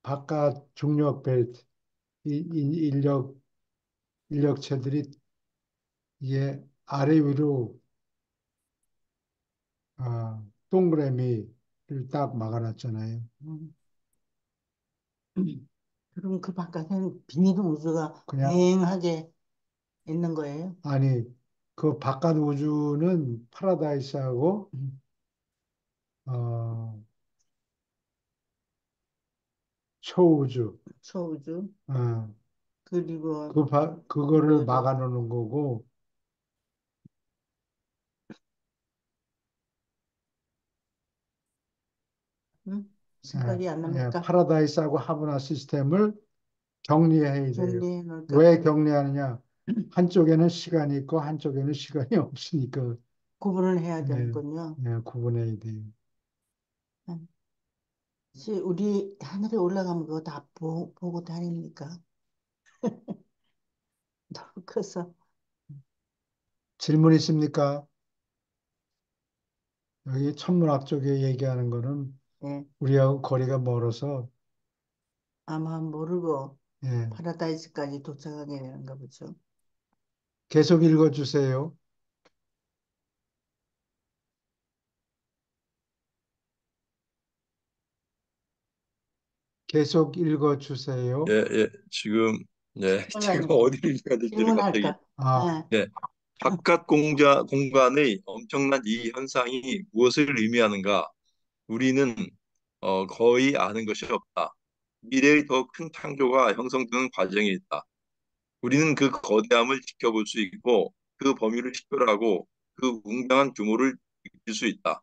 바깥 중력 벨트, 인력체들이 이게 아래 위로 동그라미를 딱 막아놨잖아요. 음. 그럼 그 바깥에는 비닐 우주가 그냥 휑하게 있는 거예요? 아니 그 바깥 우주는 파라다이스하고 어, 초우주, 초우주? 어, 그리고 그거를 뭐죠? 막아놓는 거고, 응? 예, 생각이 안 예, 납니까? 파라다이스하고 하브나 시스템을 격리해야 돼요. 정리해 놓을까 왜 그게 격리하느냐? 한쪽에는 시간이 있고 한쪽에는 시간이 없으니까 구분을 해야 예, 되는군요. 구분해야 돼요. 응. 우리 하늘에 올라가면 그거 다 보고 다닙니까? 너무 커서. 질문 있습니까? 여기 천문학 쪽에 얘기하는 거는 예, 우리하고 거리가 멀어서 아마 모르고 예, 파라다이스까지 도착하게 되는가 보죠. 계속 읽어주세요. 계속 예, 읽어주세요. 예. 지금 제가 시간이 어디를 읽어야 될지를 갑자기 질문할까? 아, 예, 예. 바깥 공간의 엄청난 이 현상이 무엇을 의미하는가? 우리는 거의 아는 것이 없다. 미래의 더 큰 창조가 형성되는 과정이 있다. 우리는 그 거대함을 지켜볼 수 있고 그 범위를 식별하고 그 웅장한 규모를 느낄 수 있다.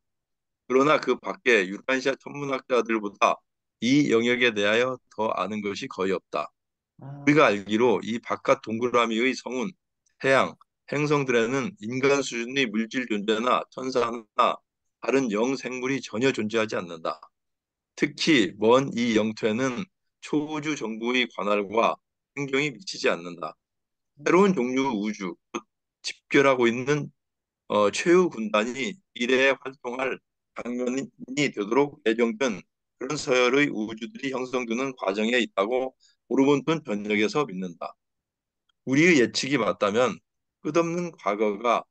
그러나 그 밖에 유라시아 천문학자들보다 이 영역에 대하여 더 아는 것이 거의 없다. 아, 우리가 알기로 이 바깥 동그라미의 성운, 태양, 행성들에는 인간 수준의 물질 존재나 천사나 다른 영생물이 전혀 존재하지 않는다. 특히 먼 이 영토에는 초우주 정부의 관할과 행정이 미치지 않는다. 새로운 종류 우주, 곧 집결하고 있는 최후 군단이 미래에 활동할 장면이 되도록 예정된 그런 서열의 우주들이 형성되는 과정에 있다고 오르몬톤 전역에서 믿는다. 우리의 예측이 맞다면 끝없는 과거가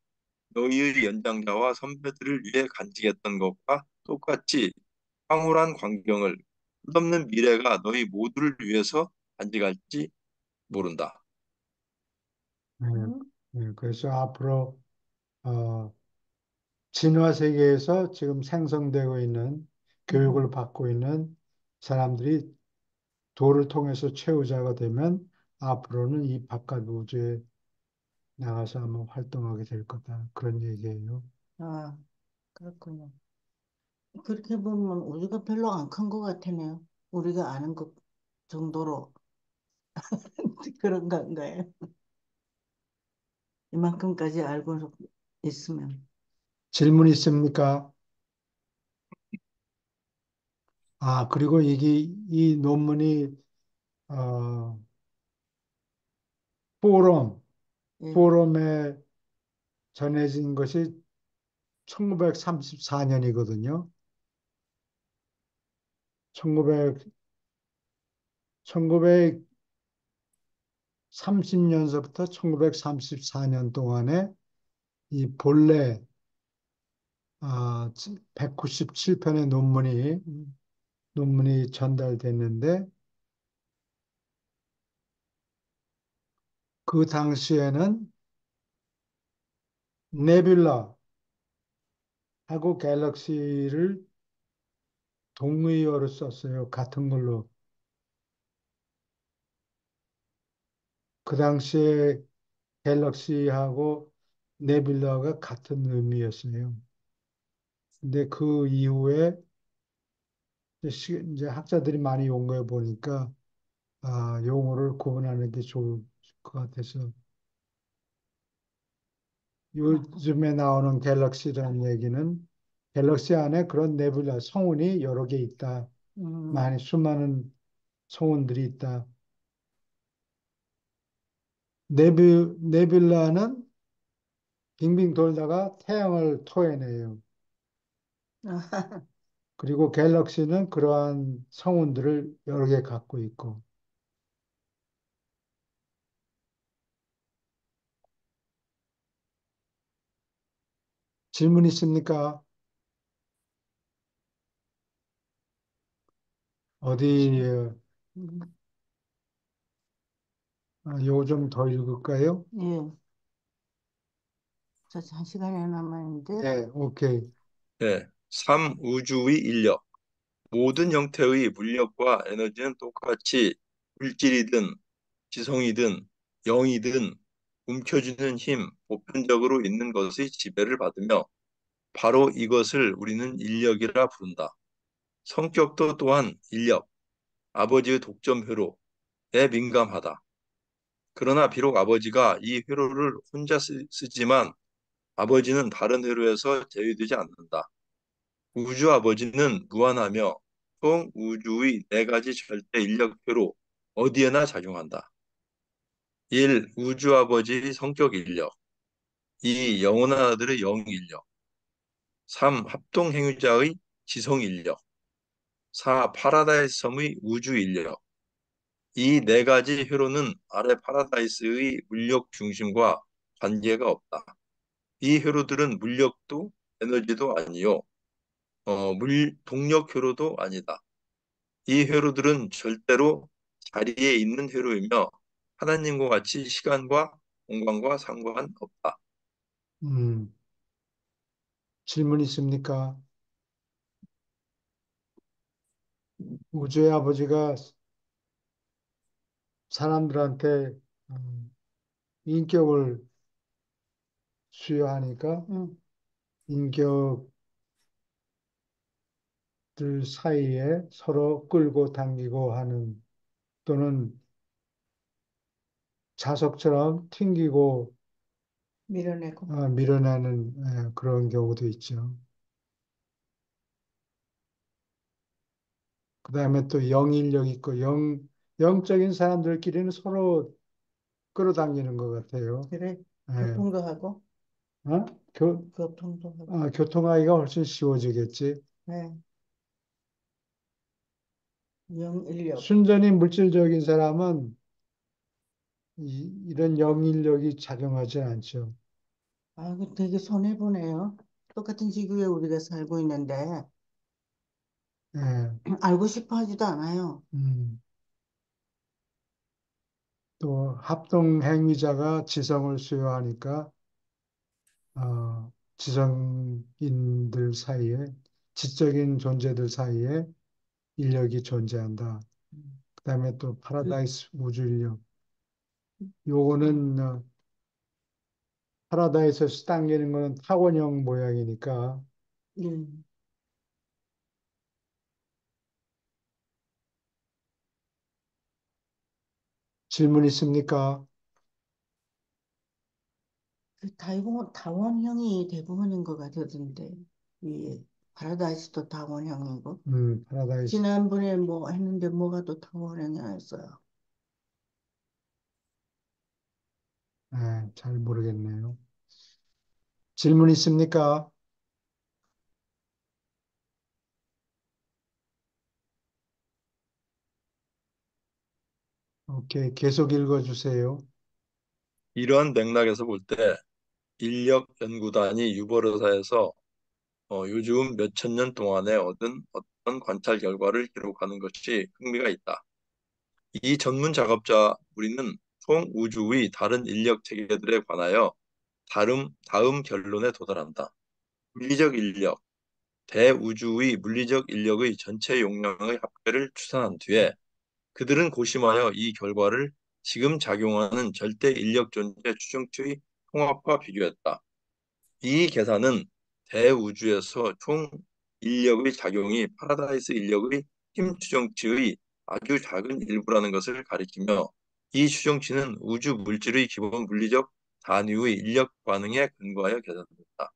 너희의 연장자와 선배들을 위해 간직했던 것과 똑같이 황홀한 광경을 끝없는 미래가 너희 모두를 위해서 간직할지 모른다. 예, 음, 그래서 앞으로 어, 진화 세계에서 지금 생성되고 있는 교육을 받고 있는 사람들이 도를 통해서 최후자가 되면 앞으로는 이 바깥 우주에 나가서 아마 활동하게 될 거다. 그런 얘기예요. 아, 그렇군요. 그렇게 보면 우리가 별로 안 큰 것 같으네요. 우리가 아는 것 정도로 그런 건가요? 이만큼까지 알고 있으면. 질문 있습니까? 아, 그리고 이 논문이, 어, 포럼, 예, 포럼에 전해진 것이 1934년이거든요. 1900, 1930년서부터 1934년 동안에 이 본래 197편의 논문이 전달됐는데 그 당시에는 네뷸라하고 갤럭시를 동의어로 썼어요. 같은 걸로. 그 당시에 갤럭시하고 네뷸라가 같은 의미였어요. 근데 그 이후에 이제 학자들이 많이 용어해 보니까 용어를 구분하는 게 좋을 것 같아서 요즘에 나오는 갤럭시라는 얘기는 갤럭시 안에 그런 네뷸라 성운이 여러 개 있다. 음, 많이 수많은 성운들이 있다. 네뷸라는 빙빙 돌다가 태양을 토해내요. 그리고 갤럭시는 그러한 성운들을 여러 개 갖고 있고. 질문 있습니까? 어디, 음, 요거 좀 더 읽을까요? 예, 자, 한 시간이 남았는데, 네, 오케이. 네. 3. 우주의 인력. 모든 형태의 물력과 에너지는 똑같이 물질이든 지성이든 영이든 움켜쥐는 힘, 보편적으로 있는 것의 지배를 받으며 바로 이것을 우리는 인력이라 부른다. 성격도 또한 인력, 아버지의 독점 회로에 민감하다. 그러나 비록 아버지가 이 회로를 혼자 쓰지만 아버지는 다른 회로에서 제외되지 않는다. 우주 아버지는 무한하며 총 우주의 네 가지 절대 인력 회로 어디에나 작용한다. 1. 우주 아버지의 성격 인력. 2. 영원한 아들의 영 인력. 3. 합동 행위자의 지성 인력. 4. 파라다이스 섬의 우주 인력. 이 네 가지 회로는 아래 파라다이스의 물력 중심과 관계가 없다. 이 회로들은 물력도 에너지도 아니요. 동력 회로도 아니다. 이 회로들은 절대로 자리에 있는 회로이며 하나님과 같이 시간과 공간과 상관없다. 음, 질문 있습니까? 우주의 아버지가 사람들한테 음, 인격을 수여하니까 음, 인격들 사이에 서로 끌고 당기고 하는 또는 자석처럼 튕기고 밀어내고. 밀어내는 그런 경우도 있죠. 그 다음에 또 영인력 있고 영적인 사람들끼리는 서로 끌어당기는 것 같아요. 그래, 예. 교통도 하고, 어? 교통도 하고, 교통하기가 훨씬 쉬워지겠지. 네, 영인력. 순전히 물질적인 사람은 이런 영인력이 작용하지 않죠. 아, 그 되게 손해보네요. 똑같은 지구에 우리가 살고 있는데, 예. 알고 싶어 하지도 않아요. 음. 또 합동행위자가 지성을 수여하니까 지성인들 사이에 지적인 존재들 사이에 인력이 존재한다. 음, 그다음에 또 그, 파라다이스 우주 인력. 요거는 파라다이스에서 당기는 거는 타원형 모양이니까 예. 질문 있습니까? 그 다원형이 대부분인 것 같던데, 위에. 파라다이스도 다원형이고. 파라다이스. 지난번에 뭐 했는데 뭐가 또 다원형이 아니었어요. 잘 모르겠네요. 질문 있습니까? 오케이, 계속 읽어주세요. 이러한 맥락에서 볼 때 인력 연구단이 유보르사에서 요즘 몇천 년 동안에 얻은 어떤 관찰 결과를 기록하는 것이 흥미가 있다. 이 전문 작업자 우리는 총 우주의 다른 인력 체계들에 관하여 다음 결론에 도달한다. 물리적 인력, 대우주의 물리적 인력의 전체 용량의 합계를 추산한 뒤에 그들은 고심하여 이 결과를 지금 작용하는 절대 인력 존재 추정치의 통합과 비교했다. 이 계산은 대우주에서 총 인력의 작용이 파라다이스 인력의 힘 추정치의 아주 작은 일부라는 것을 가리키며 이 추정치는 우주 물질의 기본 물리적 단위의 인력 반응에 근거하여 계산됐다.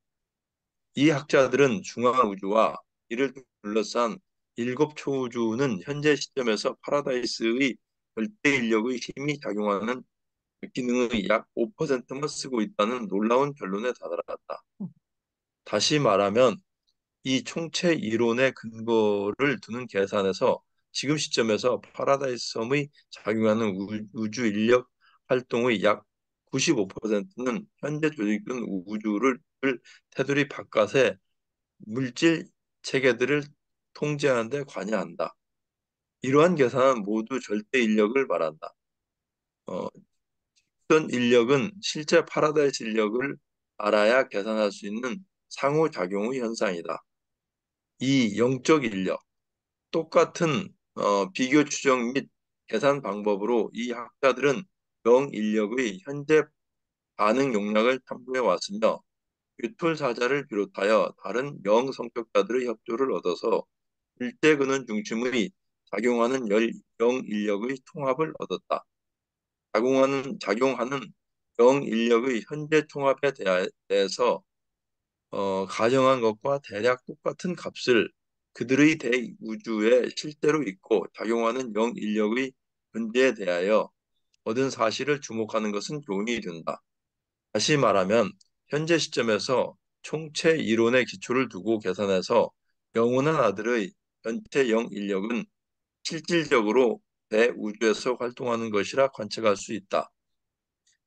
이 학자들은 중앙우주와 이를 둘러싼 일곱 초우주는 현재 시점에서 파라다이스의 절대 인력의 힘이 작용하는 기능의 약 5%만 쓰고 있다는 놀라운 결론에 다다랐다. 다시 말하면 이 총체 이론의 근거를 두는 계산에서 지금 시점에서 파라다이스 섬의 작용하는 우주 인력 활동의 약 95%는 현재 조직된 우주를 테두리 바깥의 물질 체계들을 통제하는 데 관여한다. 이러한 계산은 모두 절대 인력을 말한다. 어, 어떤 인력은 실제 파라다이스 인력을 알아야 계산할 수 있는 상호작용의 현상이다. 이 영적 인력, 똑같은 비교 추정 및 계산 방법으로 이 학자들은 영 인력의 현재 반응 용량을 탐구해 왔으며 유톨 사자를 비롯하여 다른 영 성격자들의 협조를 얻어서 일대 근원 중심의 작용하는 영 인력의 통합을 얻었다. 작용하는 영 인력의 현재 통합에 대해서 가정한 것과 대략 똑같은 값을 그들의 대우주에 실제로 있고 작용하는 영 인력의 존재에 대하여 얻은 사실을 주목하는 것은 도움이 된다. 다시 말하면 현재 시점에서 총체 이론의 기초를 두고 계산해서 영원한 아들의 전체 영 인력은 실질적으로 대우주에서 활동하는 것이라 관측할 수 있다.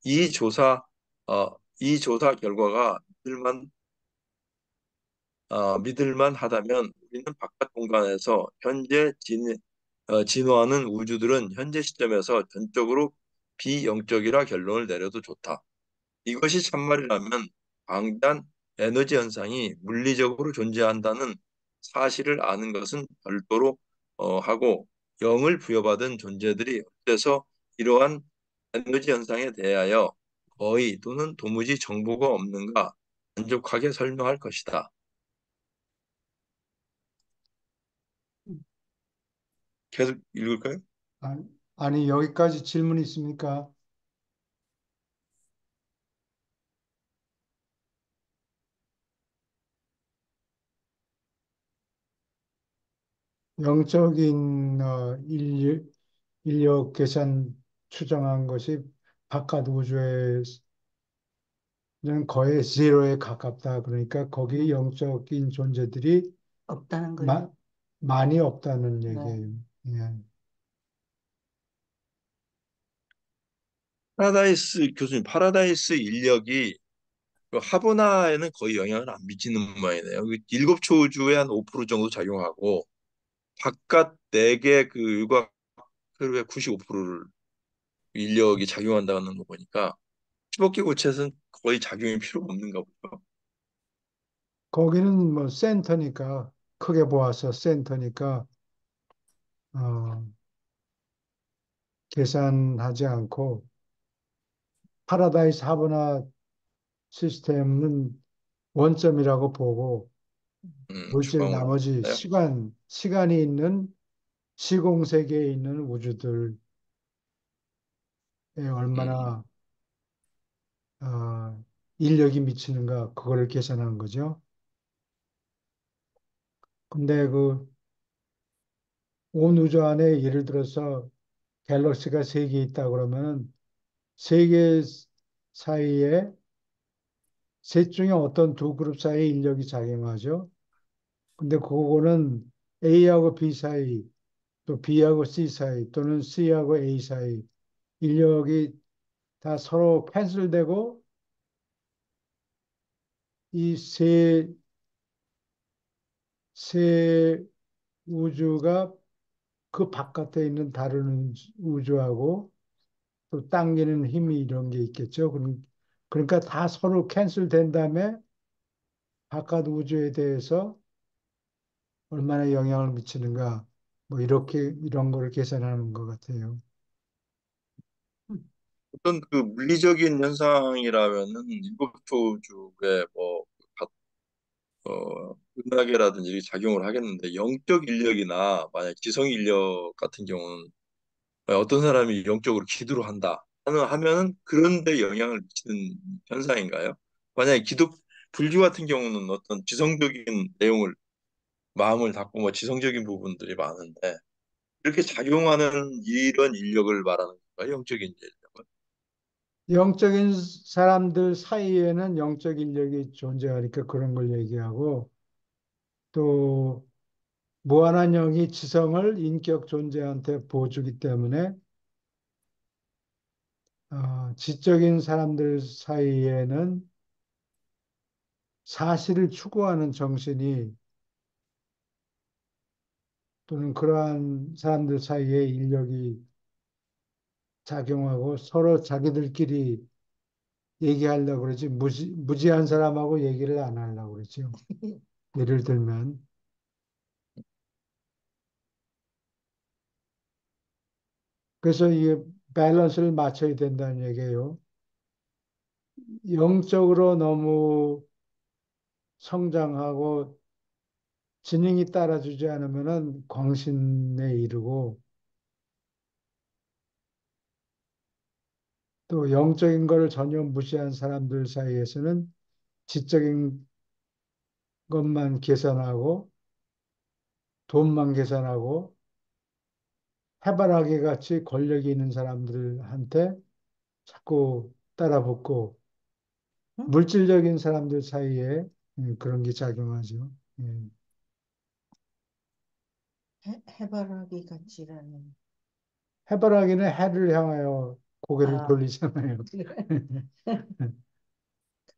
이 조사, 어, 이 조사 결과가 믿을만 하다면 우리는 바깥 공간에서 진화하는 우주들은 현재 시점에서 전적으로 비영적이라 결론을 내려도 좋다. 이것이 참말이라면 방대한 에너지 현상이 물리적으로 존재한다는 사실을 아는 것은 별도로 하고 영을 부여받은 존재들이 어째서 이러한 에너지 현상에 대하여 거의 또는 도무지 정보가 없는가 만족하게 설명할 것이다. 계속 읽을까요? 아니, 아니, 여기까지 질문 있습니까? 영적인 인력 계산 추정한 것이 바깥 우주에는 거의 제로에 가깝다. 그러니까 거기 음, 영적인 존재들이 없다는 거예요. 마, 많이 없다는 네. 얘기예요. 예. 파라다이스 교수님, 파라다이스 인력이 그 하버나에는 거의 영향을 안 미치는 모양이네요. 그 일곱 초우주에 한 5% 정도 작용하고 바깥 4개 그 일과 회로의 95%를 인력이 작용한다는 거 보니까 15개 고체에서는 거의 작용이 필요가 없는가 보죠. 거기는 뭐 센터니까 크게 보아서 센터니까 어, 계산하지 않고 파라다이스 하버나 시스템은 원점이라고 보고 물질 중앙 나머지 우주요. 시간이 있는 시공 세계에 있는 우주들에 음, 얼마나 인력이 미치는가 그거를 계산하는 거죠. 근데 그 온 우주 안에 예를 들어서 갤럭시가 세 개 있다 그러면은 세 개 사이에 셋 중에 어떤 두 그룹 사이에 인력이 작용하죠. 근데 그거는 A하고 B 사이, 또 B하고 C 사이, 또는 C하고 A 사이 인력이 다 서로 캔슬되고 이 세 우주가 그 바깥에 있는 다른 우주하고 또 당기는 힘이 이런 게 있겠죠. 그러니까 다 서로 캔슬된 다음에 바깥 우주에 대해서 얼마나 영향을 미치는가 뭐 이렇게 이런 거를 계산하는 것 같아요. 어떤 그 물리적인 현상이라면은 일곱초주에 뭐 은하계라든지 작용을 하겠는데 영적 인력이나 만약 지성 인력 같은 경우는 어떤 사람이 영적으로 기도를 한다 하면은 그런 데 영향을 미치는 현상인가요? 만약에 불교 같은 경우는 어떤 지성적인 내용을 마음을 닫고 뭐 지성적인 부분들이 많은데 이렇게 작용하는 이런 인력을 말하는 건가요? 영적인 인력은? 영적인 사람들 사이에는 영적 인력이 존재하니까 그런 걸 얘기하고 또 무한한 영이 지성을 인격 존재한테 보여주기 때문에 지적인 사람들 사이에는 사실을 추구하는 정신이 또는 그러한 사람들 사이에 인력이 작용하고 서로 자기들끼리 얘기하려고 그러지 무지한 사람하고 얘기를 안 하려고 그러죠. 예를 들면 그래서 이게 밸런스를 맞춰야 된다는 얘기예요. 영적으로 너무 성장하고 지능이 따라주지 않으면은 광신에 이르고 또 영적인 거를 전혀 무시한 사람들 사이에서는 지적인 것만 계산하고 돈만 계산하고 해바라기 같이 권력이 있는 사람들한테 자꾸 따라붙고 응? 물질적인 사람들 사이에 그런 게 작용하죠. 예. 해바라기 같이라는. 해바라기는 해를 향하여 고개를 아, 돌리잖아요. 그래.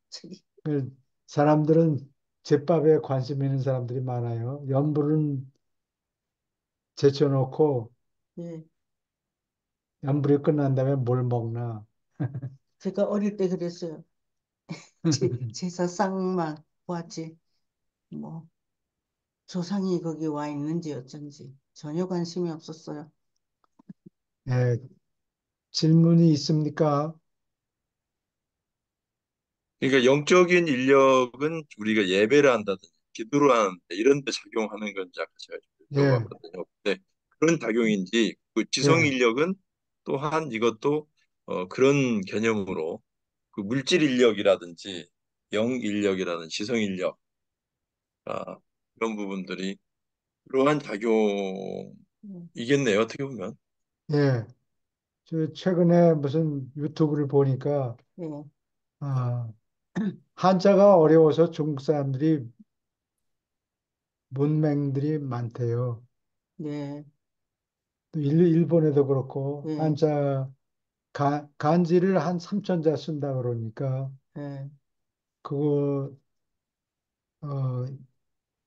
저기, 그 사람들은 제밥에 관심 있는 사람들이 많아요. 염불은 제쳐놓고 예. 염불이 끝난 다음에 뭘 먹나. 제가 어릴 때 그랬어요. 제사상만 보았지. 뭐, 조상이 거기 와 있는지 어쩐지 전혀 관심이 없었어요. 예, 질문이 있습니까? 그러니까 영적인 인력은 우리가 예배를 한다든지 기도를 하는데 이런 데 작용하는 건지 아까 제가 예, 여쭤봤거든요. 근데 그런 작용인지 그 지성 예, 인력은 또한 이것도 그런 개념으로 그 물질 인력이라든지 영 인력이라든지 지성 인력 이런 부분들이 그러한 음, 작용이겠네요. 어떻게 보면. 예. 저 최근에 무슨 유튜브를 보니까 예, 아, 한자가 어려워서 중국 사람들이 문맹들이 많대요. 네, 또 일본에도 그렇고 예, 한자 간지를 한 3천자 쓴다 그러니까 예, 그거 어,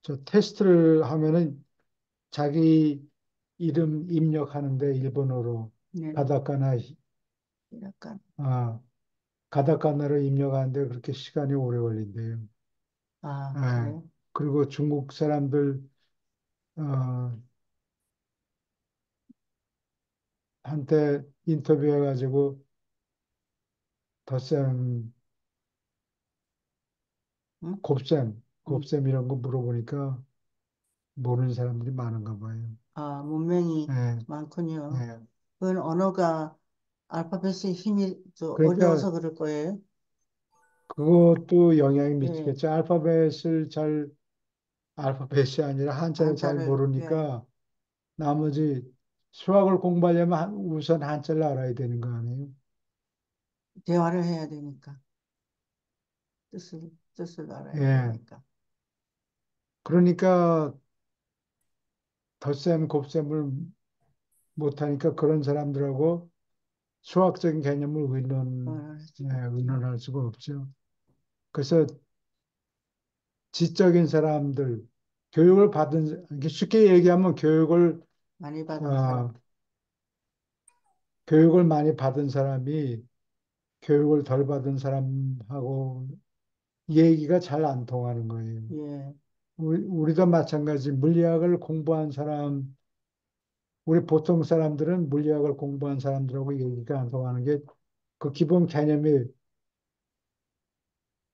저 테스트를 하면은 자기 이름 입력하는데 일본어로 네, 가다카나 약간, 아 가다카나로 입력하는데 그렇게 시간이 오래 걸린대요. 아, 예. 그래요? 그리고 중국 사람들 어, 한테 인터뷰해가지고 덧셈, 응? 곱셈, 응. 곱셈 이런 거 물어보니까 모르는 사람들이 많은가 봐요. 아, 문명이 예, 많군요. 예. 그건 언어가 알파벳의 힘이 좀 그러니까 어려워서 그럴 거예요. 그것도 영향이 예, 미치겠죠. 알파벳이 아니라 한자를 잘 한자를, 예, 모르니까 나머지 수학을 공부하려면 우선 한자를 알아야 되는 거 아니에요? 대화를 해야 되니까. 뜻을 알아야 예. 되니까. 그러니까 덧셈, 곱셈을 못하니까 그런 사람들하고 수학적인 개념을 그걸 할 수가 없죠. 의논할 수가 없죠. 그래서 지적인 사람들, 이렇게 쉽게 얘기하면 많이 받은 어, 사람. 교육을 많이 받은 사람이 교육을 덜 받은 사람하고 얘기가 잘 안 통하는 거예요. 예, 우리도 마찬가지 물리학을 공부한 우리 보통 사람들은 물리학을 공부한 사람들하고 얘기가 안 통하는 게 그 기본 개념이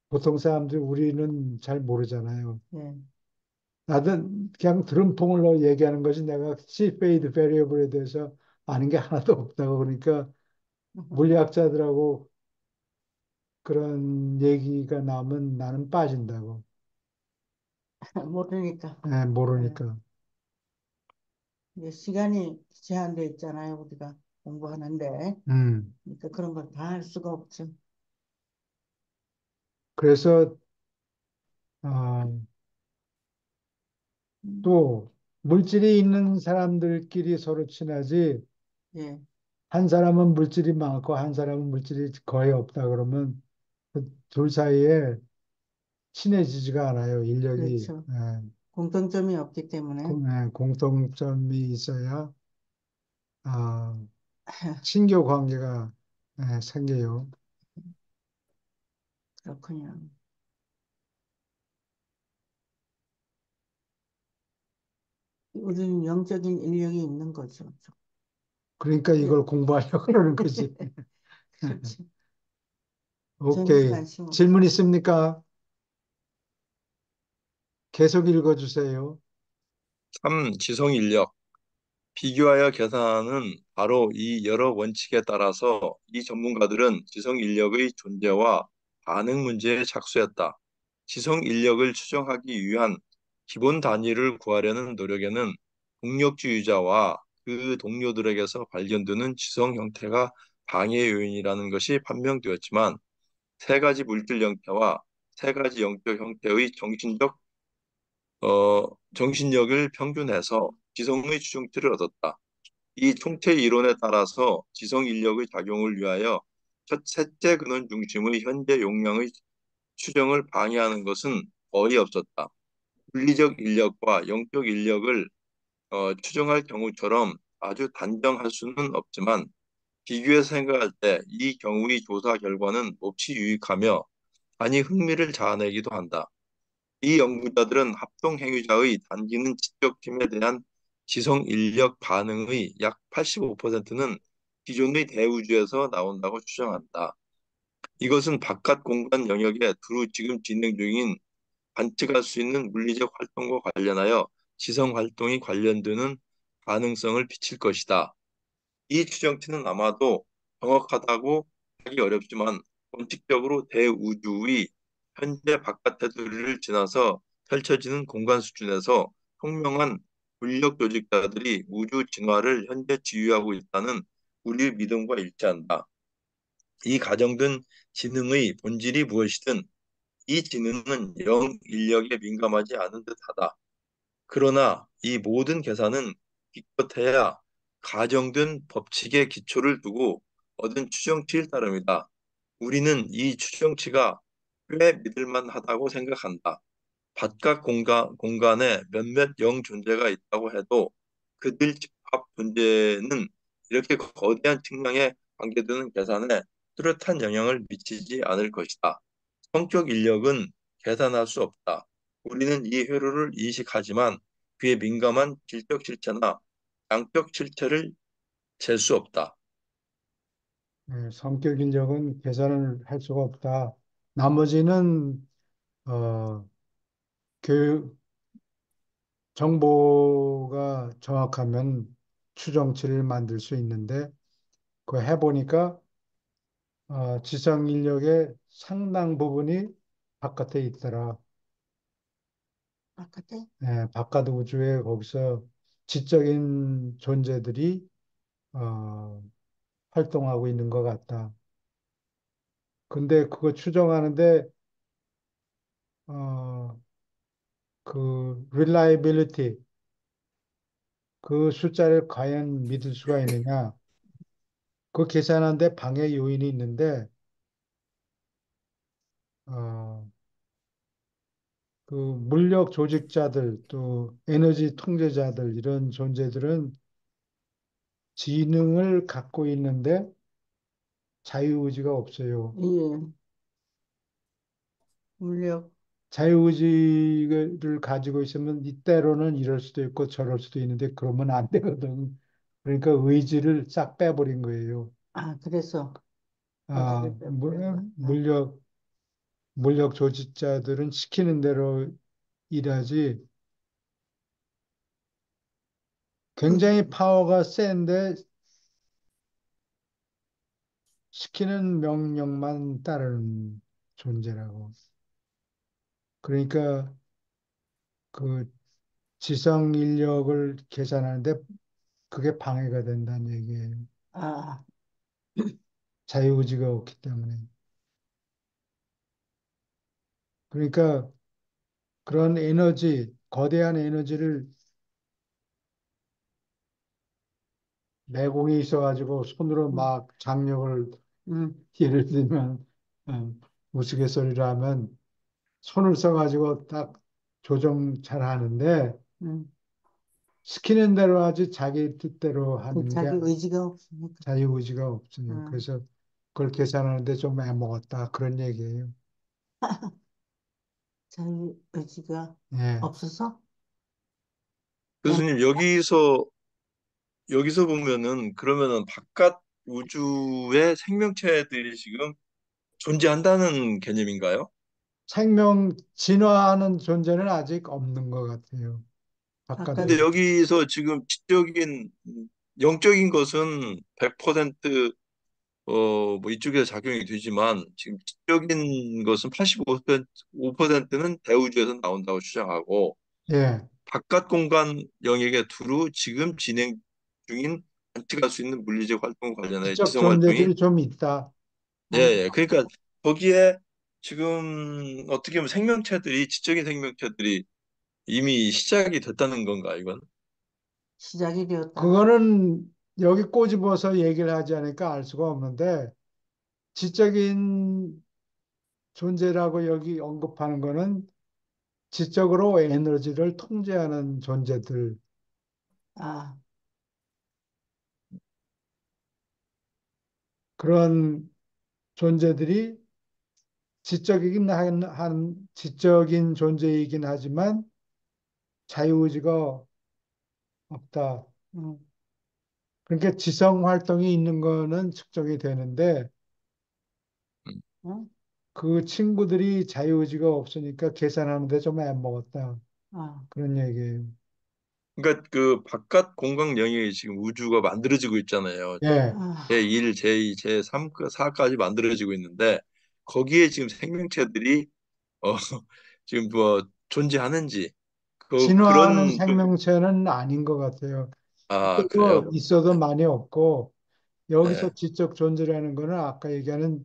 보통 사람들이 우리는 잘 모르잖아요. 예. 나는 그냥 드럼통을 얘기하는 것이 내가 C-fade variable에 대해서 아는 게 하나도 없다고 그러니까 물리학자들하고 그런 얘기가 나오면 나는 빠진다고. 모르니까. 예. 모르니까. 이제 시간이 제한돼 있잖아요, 우리가 공부하는데. 음. 그러니까 그런 걸 다 할 수가 없죠. 그래서 어, 음, 또 물질이 있는 사람들끼리 서로 친하지 예, 한 사람은 물질이 많고 한 사람은 물질이 거의 없다 그러면 그 둘 사이에 친해지지가 않아요. 인력이 그렇죠. 공통점이 없기 때문에. 공통점이 있어야 아, 친교 관계가 생겨요. 그렇군요. 우리는 영적인 인력이 있는 거죠. 그러니까 예. 이걸 공부하려고 그러는 거지. 그렇지. 전혀 오케이. 관심 질문 없어. 있습니까? 계속 읽어주세요. 3. 지성 인력. 비교하여 계산하는 바로 이 여러 원칙에 따라서 이 전문가들은 지성 인력의 존재와 반응 문제에 착수했다. 지성 인력을 추정하기 위한 기본 단위를 구하려는 노력에는 동력주의자와 그 동료들에게서 발견되는 지성 형태가 방해 요인이라는 것이 판명되었지만 세 가지 물질 형태와 세 가지 영적 형태의 정신력을 평균해서 지성의 추정치를 얻었다. 이 총체 이론에 따라서 지성 인력의 작용을 위하여 셋째 근원 중심의 현재 용량의 추정을 방해하는 것은 거의 없었다. 물리적 인력과 영적 인력을 추정할 경우처럼 아주 단정할 수는 없지만 비교해서 생각할 때 이 경우의 조사 결과는 몹시 유익하며 많이 흥미를 자아내기도 한다. 이 연구자들은 합동 행위자의 단기는 지적 힘에 대한 지성 인력 반응의 약 85%는 기존의 대우주에서 나온다고 추정한다. 이것은 바깥 공간 영역에 두루 지금 진행 중인 관측할 수 있는 물리적 활동과 관련하여 지성 활동이 관련되는 가능성을 비칠 것이다. 이 추정치는 아마도 정확하다고 하기 어렵지만 원칙적으로 대우주의 현재 바깥 테두리를 지나서 펼쳐지는 공간 수준에서 총명한 물력 조직자들이 우주 진화를 현재 지휘하고 있다는 우리의 믿음과 일치한다. 이 가정된 지능의 본질이 무엇이든 이 지능은 영 인력에 민감하지 않은 듯하다. 그러나 이 모든 계산은 기껏해야 가정된 법칙의 기초를 두고 얻은 추정치일 따름이다. 우리는 이 추정치가 꽤 믿을만하다고 생각한다. 바깥 공간에 몇몇 영 존재가 있다고 해도 그들 집합 존재는 이렇게 거대한 측량에 관계되는 계산에 뚜렷한 영향을 미치지 않을 것이다. 성격 인력은 계산할 수 없다. 우리는 이 회로를 인식하지만 그에 민감한 질적 실체나 양적 실체를 잴 수 없다. 성격 인력은 계산을 할 수가 없다. 나머지는 어, 교육 정보가 정확하면 추정치를 만들 수 있는데 그 해보니까 지성 인력의 상당 부분이 바깥에 있더라. 바깥에? 바깥 우주에 거기서 지적인 존재들이 어, 활동하고 있는 것 같다. 근데 그거 추정하는데 어, 그 reliability 그 숫자를 과연 믿을 수가 있느냐? 그 계산하는데 방해 요인이 있는데 어, 그 물력 조직자들 또 에너지 통제자들 이런 존재들은 지능을 갖고 있는데 자유의지가 없어요. 예, 물력. 자유의지를 가지고 있으면 이때로는 이럴 수도 있고 저럴 수도 있는데 그러면 안 되거든. 그러니까 의지를 싹 빼버린 거예요. 아, 그래서 아, 의지를 빼버린 것 같다. 물력 조직자들은 시키는 대로 일하지 굉장히 파워가 센데 시키는 명령만 따르는 존재라고. 그러니까 그 지성 인력을 계산하는데 그게 방해가 된다는 얘기예요. 아, 자유의지가 없기 때문에. 그러니까 그런 에너지, 거대한 에너지를 내공이 있어가지고 손으로 음, 막 장력을 음, 예를 들면 우스갯소리로 하면 손을 써가지고 딱 조정 잘 하는데 음. 시키는 대로 하지 자기 뜻대로 그 하는 게 자기 의지가 없으니까. 자유의지가 없어요. 음, 그래서 그걸 계산하는데 좀 애먹었다 그런 얘기예요. 자기 의지가 예. 없어서? 애, 교수님, 여기서 보면은, 그러면은 바깥 우주의 생명체들이 지금 존재한다는 개념인가요? 진화하는 존재는 아직 없는 것 같아요. 바깥, 근데 바깥으로. 여기서 지금 지적인, 영적인 것은 100% 뭐 이쪽에서 작용이 되지만 지금 지적인 것은 85%는 대우주에서 나온다고 주장하고 예. 바깥 공간 영역에 두루 지금 진행 중인 관측할 수 있는 물리적 활동 관련해 지적 지성 활동이 존재들이 좀 있다. 예, 아, 예. 그러니까 거기에 지금 어떻게 보면 생명체들이 지적인 생명체들이 이미 시작이 됐다는 건가 이건? 시작이 되었다. 그거는 여기 꼬집어서 얘기를 하지 않으니까 알 수가 없는데 지적인 존재라고 여기 언급하는 거는 지적으로 에너지를 통제하는 존재들 아, 그런 존재들이 지적인 존재이긴 하지만 자유의지가 없다. 음, 그러니까 지성 활동이 있는 거는 측정이 되는데 음. 응? 그 친구들이 자유의지가 없으니까 계산하는데 좀 애먹었다. 아, 그런 얘기예요. 그러니까 그 바깥 공간 영역에 지금 우주가 만들어지고 있잖아요. 예, 아, 제1, 제2, 제3, 4까지 만들어지고 있는데 거기에 지금 생명체들이 어, 지금 뭐 존재하는지 진화하는 그런 좀 생명체는 아닌 것 같아요. 그래요? 있어도 많이 없고 여기서 네. 지적 존재라는 거는 아까 얘기하는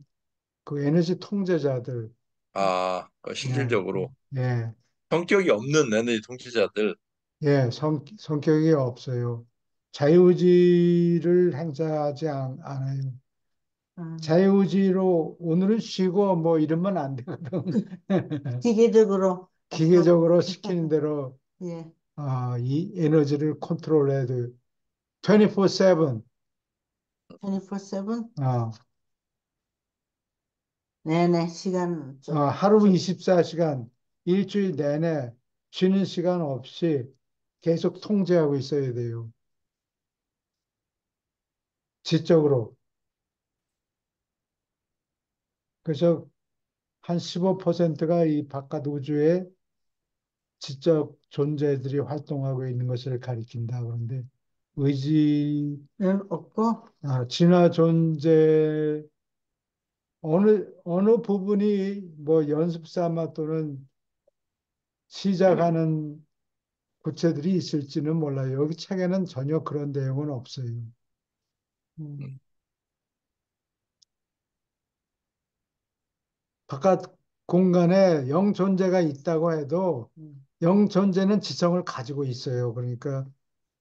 그 에너지 통제자들, 예, 실질적으로 예, 성격이 없는 에너지 통치자들. 예, 성격이 없어요. 자유의지를 행사하지 않아요. 음. 자유의지로 오늘은 쉬고 뭐 이러면 안 되거든. 기계적으로 없어. 기계적으로 시키는 대로 예, 이 에너지를 컨트롤해야 돼요. 24/7, 24/7? 어, 네네, 시간 하루 24시간, 일주일 내내 쉬는 시간 없이 계속 통제하고 있어야 돼요. 지적으로. 그래서 한 15%가 이 바깥 우주에 지적 존재들이 활동하고 있는 것을 가리킨다. 그런데 의지, 는 없고, 진화 존재 어느 부분이 뭐 연습 삼아 또는 시작하는 구체들이 있을지는 몰라요. 여기 책에는 전혀 그런 내용은 없어요. 음, 바깥 공간에 영 존재가 있다고 해도 음, 영 존재는 지성을 가지고 있어요. 그러니까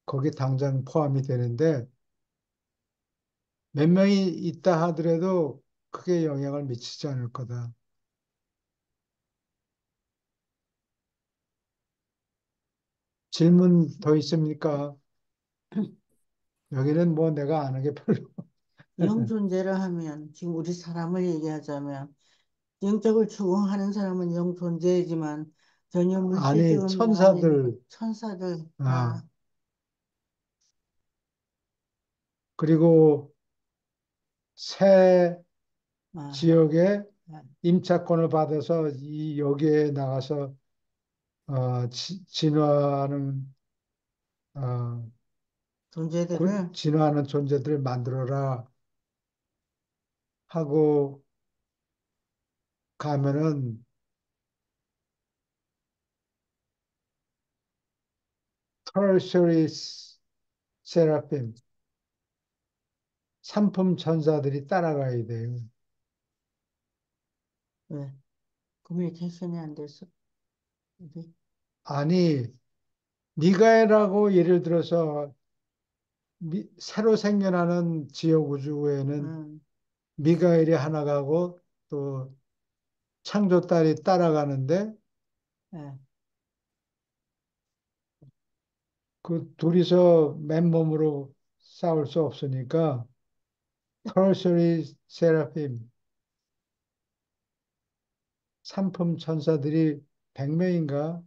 거기 당장 포함이 되는데 몇 명이 있다 하더라도 크게 영향을 미치지 않을 거다. 질문 더 있습니까? 여기는 뭐 내가 아는 게 별로. 영존재를 하면, 지금 우리 사람을 얘기하자면, 영적을 추구하는 사람은 영존재이지만, 전혀 아니, 물질적인 영혼인 천사들, 천사들, 아, 그리고 새 아, 지역에 아, 임차권을 받아서 이 여기에 나가서 진화하는 어, 존재들을, 진화하는 존재들을 만들어라 하고 가면은 tertiary seraphim 상품 천사들이 따라가야 돼요. 왜, 커뮤니케이션이 안 돼서, 우리, 아니 미가엘하고 예를 들어서 새로 생겨나는 지역 우주에는 음, 미가엘이 하나 가고 또 창조 딸이 따라가는데 예, 그 둘이서 맨몸으로 싸울 수 없으니까 tertiary seraphim 상품 천사들이 100명인가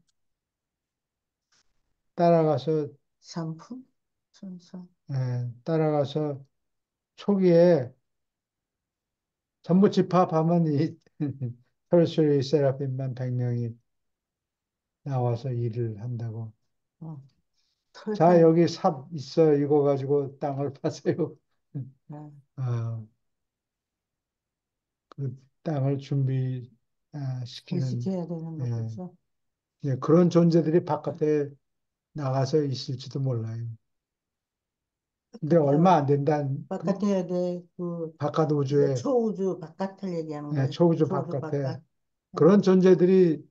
따라가서 상품? 천사, 따라가서 초기에 전부 집합하면 이 펄스리 세라핌만 100명이 나와서 일을 한다고. 어, 자, 털살, 여기 삽 있어. 이거 가지고 땅을 파세요. 예, 아, 그 땅을 준비 시키는 시켜야 되는 예, 거죠. 그런 존재들이 바깥에 나가서 있을지도 몰라요. 근데 얼마 안 된다는 그 바깥에 돼, 바깥 이제 우주에 초우주 바깥을 얘기하는 거예요. 초우주 초우주 바깥에 바깥. 예, 그런 존재들이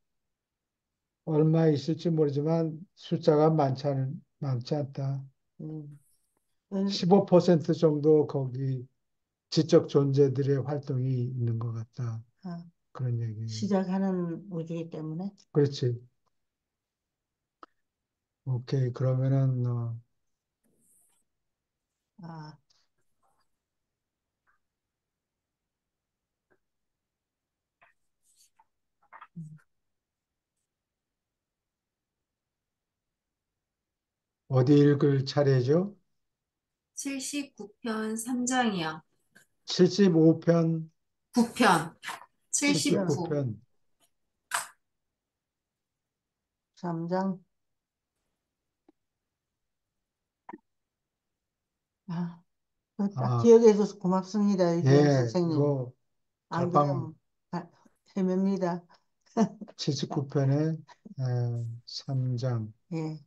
얼마 있을지 모르지만 숫자가 많지 않다. 음. 은- 15% 정도 거기 지적 존재들의 활동이 있는 것 같다. 아, 그런 얘기예요. 시작하는 우주이기 때문에, 그렇지. 오케이. 그러면은 아, 음, 어디 읽을 차례죠? 79편 3장이요. 75편, 9편. 9편, 79. 79편. 3장. 아, 그거 딱 아, 기억해 줘서 고맙습니다, 유기영 예, 선생님. 이거 안 가방 그러면 헤맵니다. 79편에 3장. 예.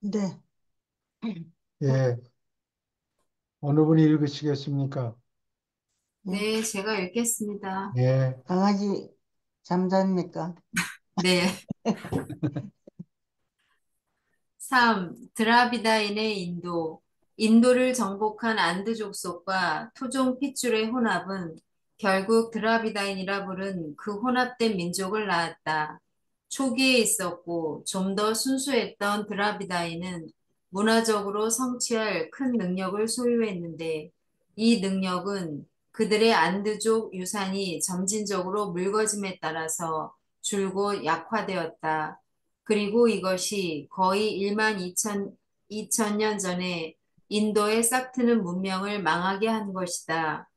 네. 예, 어느 분이 읽으시겠습니까? 예. 네, 제가 읽겠습니다. 예, 강아지 잠자입니까? 네. 3. 드라비다인의 인도. 인도를 정복한 안드 족속과 토종 핏줄의 혼합은 결국 드라비다인이라 부른 그 혼합된 민족을 낳았다. 초기에 있었고 좀 더 순수했던 드라비다인은 문화적으로 성취할 큰 능력을 소유했는데 이 능력은 그들의 안드족 유산이 점진적으로 묽어짐에 따라서 줄곧 약화되었다. 그리고 이것이 거의 1만 2천 년 전에 인도의 싹트는 문명을 망하게 한 것이다.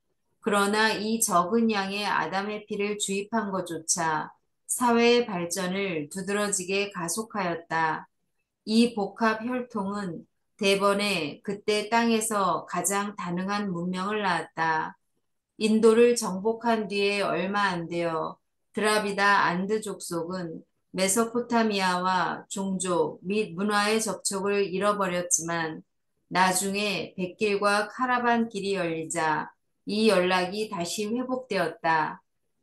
그러나 이 적은 양의 아담의 피를 주입한 것조차 사회의 발전을 두드러지게 가속하였다. 이 복합 혈통은 대번에 그때 땅에서 가장 다능한 문명을 낳았다. 인도를 정복한 뒤에 얼마 안 되어 드라비다 안드 족속은 메소포타미아와 종족 및 문화의 접촉을 잃어버렸지만 나중에 백길과 카라반 길이 열리자 이 연락이 다시 회복되었다.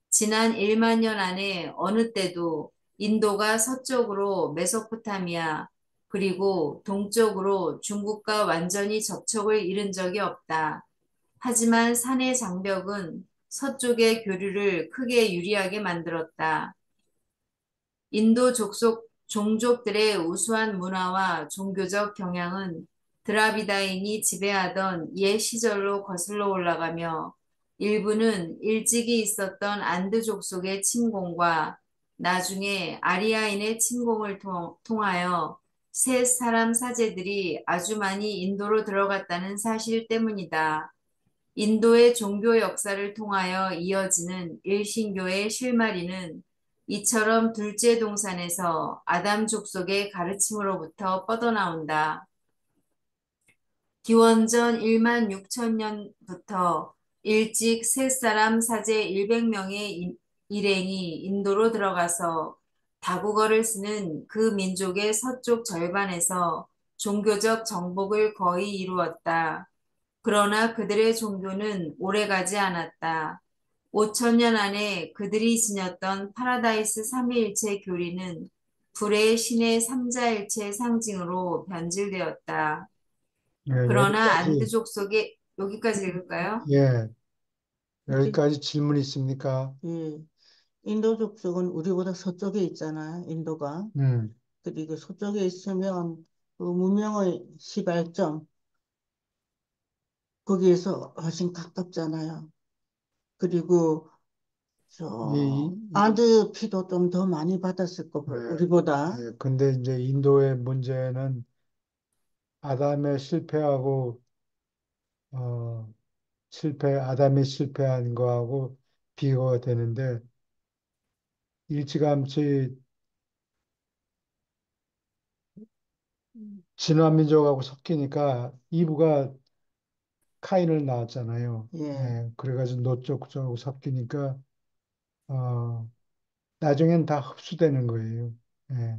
지난 1만 년 안에 어느 때도 인도가 서쪽으로 메소포타미아 그리고 동쪽으로 중국과 완전히 접촉을 잃은 적이 없다. 하지만 산의 장벽은 서쪽의 교류를 크게 유리하게 만들었다. 인도 종족들의 우수한 문화와 종교적 경향은 드라비다인이 지배하던 옛 시절로 거슬러 올라가며 일부는 일찍이 있었던 안드 족속의 침공과 나중에 아리아인의 침공을 통하여 새 사람 사제들이 아주 많이 인도로 들어갔다는 사실 때문이다. 인도의 종교 역사를 통하여 이어지는 일신교의 실마리는 이처럼 둘째 동산에서 아담 족속의 가르침으로부터 뻗어나온다. 기원전 1만 6천 년부터 일찍 셋사람 사제 100명의 일행이 인도로 들어가서 다국어를 쓰는 그 민족의 서쪽 절반에서 종교적 정복을 거의 이루었다. 그러나 그들의 종교는 오래가지 않았다. 5천 년 안에 그들이 지녔던 파라다이스 삼위일체 교리는 불의 신의 삼자일체 상징으로 변질되었다. 예, 그러나 여기까지, 안드족 속에 여기까지 읽을까요? 예, 우리, 여기까지 질문 있습니까? 예, 인도 족속은 우리보다 서쪽에 있잖아, 인도가. 음, 그리고 서쪽에 있으면 그 문명의 시발점, 거기에서 훨씬 가깝잖아요. 그리고 이, 아드 피도 좀 더 많이 받았을 거고, 예, 우리보다. 근데 이제 인도의 문제는 아담의 실패하고, 어, 아담이 실패한 거하고 비교가 되는데, 일찌감치 진화민족하고 섞이니까 이브가 카인을 낳았잖아요. 예, 예, 그래가지고 노쪽하고 섞이니까, 어, 나중엔 다 흡수되는 거예요. 예,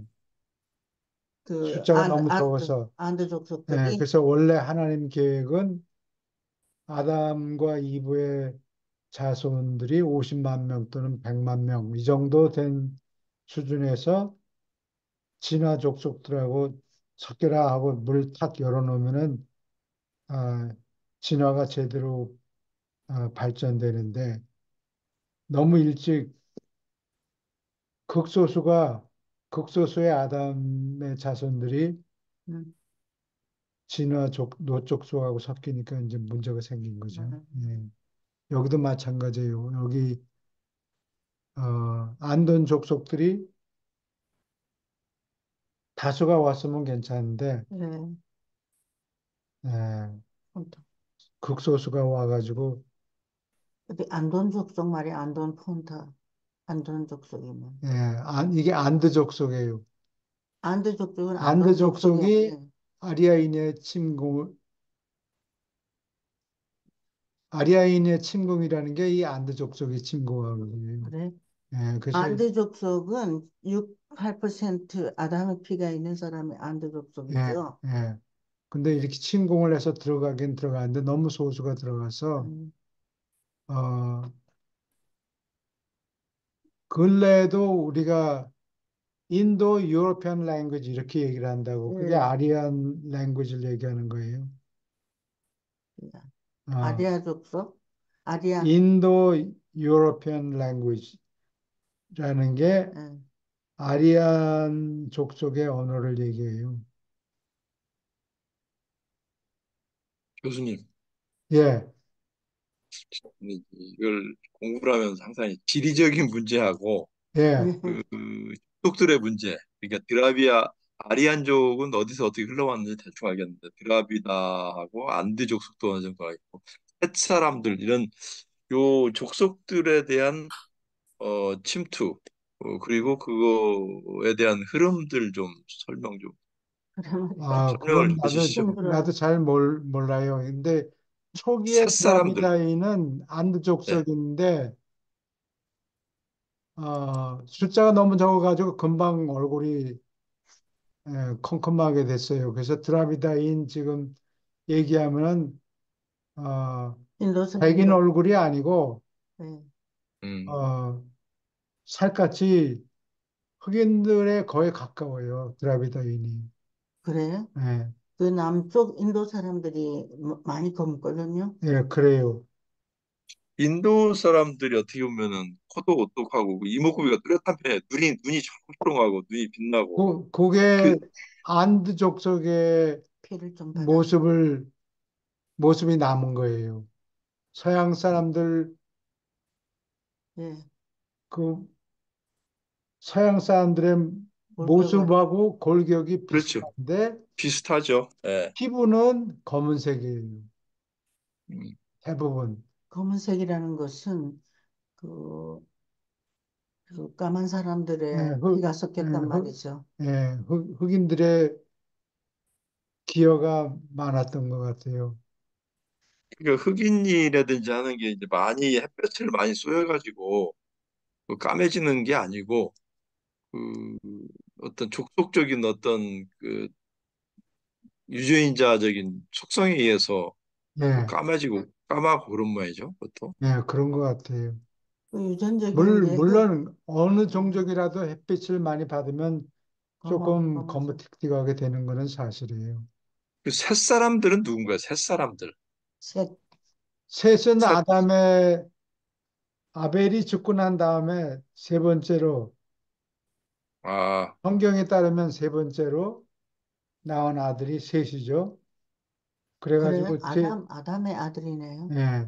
숫자가 너무 적어서. 아드 예, 족속들이, 그래서 원래 하나님 계획은 아담과 이브의 자손들이 50만 명 또는 100만 명, 이 정도 된 수준에서 진화 족속들하고 섞여라 하고 물 탁 열어놓으면은, 아, 진화가 제대로 발전되는데, 너무 일찍 극소수가, 극소수의 아담의 자손들이 음, 노족소하고 섞이니까 이제 문제가 생긴 거죠. 예. 음, 여기도 마찬가지예요. 여기 안돈 족속들이 다수가 왔으면 괜찮은데 예, 예, 폰타. 극소수가 와가지고 근데 안돈 족속 말이야, 안돈 폰타. 안돈 족속이면. 예, 이게 안드 족속이에요. 안드 족속은 안드 안돈 족속이 족속이 아니에요. 아리아인의 침공 아리아인의 침공이라는 게 이 안드 족속의 침공이거든요. 그래? 예, 그래서 안드 족속은 6, 8% 아담의 피가 있는 사람이 안드 예, 족속이죠. 예. 근데 이렇게 침공을 해서 들어가긴 들어가는데 너무 소수가 들어가서 음, 어 근래에도 우리가 인도 유로피안 랭귀지 이렇게 얘기를 한다고 그게 예, 아리안 랭귀지를 얘기하는 거예요. 예. 어, 아리아 족속? 아리아, 인도 유로피안 랭귀지라는 게 예. 아리안 족속의 언어를 얘기해요. 교수님, 예, 이걸 공부를 하면서 항상 이 지리적인 문제하고 예, 예. 그 족들의 문제, 그러니까 드라비아 아리안족은 어디서 어떻게 흘러왔는지 대충 알겠는데 드라비다하고 안드족 속도 어느 정도 알겠고 헷 사람들 이런 요 족속들에 대한 침투, 그리고 그거에 대한 흐름들 좀 설명 좀 그러면 아, 그건 설명을 해주시죠. 힘들어요. 나도 잘 몰라요. 근데 초기에 새사람들, 드라비다인은 안드 네, 족속인데, 숫자가 너무 적어가지고 금방 얼굴이 컴컴하게 됐어요. 그래서 드라비다인 지금 얘기하면은, 어, 인도 백인 사람들. 얼굴이 아니고, 네. 음, 어, 살갗이 흑인들에 거의 가까워요. 드라비다인이. 그래요? 예, 그 남쪽 인도 사람들이 많이 검거든요. 예, 그래요. 인도 사람들이 어떻게 보면은 코도 오똑하고 그 이목구비가 뚜렷한 편이에요. 눈이 초롱초롱하고 눈이 빛나고 그게 그 안드 족속의 피를 좀 받아. 모습을 모습이 남은 거예요. 서양 사람들 예, 그 서양 사람들의 골격을. 모습하고 골격이 그렇죠. 비슷한데 비슷하죠. 예. 피부는 검은색이에요. 음, 대부분. 검은색이라는 것은 그, 그 까만 예, 사람들의 피가 섞였단 말이죠. 흑인들의 기여가 많았던 것 같아요. 그러니까 흑인이라든지 하는 게 이제 많이 햇볕을 많이 쏘여가지고 그 까매지는 게 아니고 그 어떤 족속적인 어떤 그 유전자적인 속성에 의해서 그 예, 까매지고 까맣고 그런 모양이죠, 보통. 그런 것 같아요. 그 유전적인 게 물론 어느 음, 종족이라도 햇빛을 많이 받으면 조금 검은색. 검은틱틱하게 되는 것은 사실이에요. 그 셋사람들은 누군가요? 셋사람들. 색, 셋은 셋. 아벨이 죽고 난 다음에 세 번째로, 아, 성경에 따르면 세 번째로 낳은 아들이 셋이죠. 그래, 그래가지고 아담의 아들이네요. 예,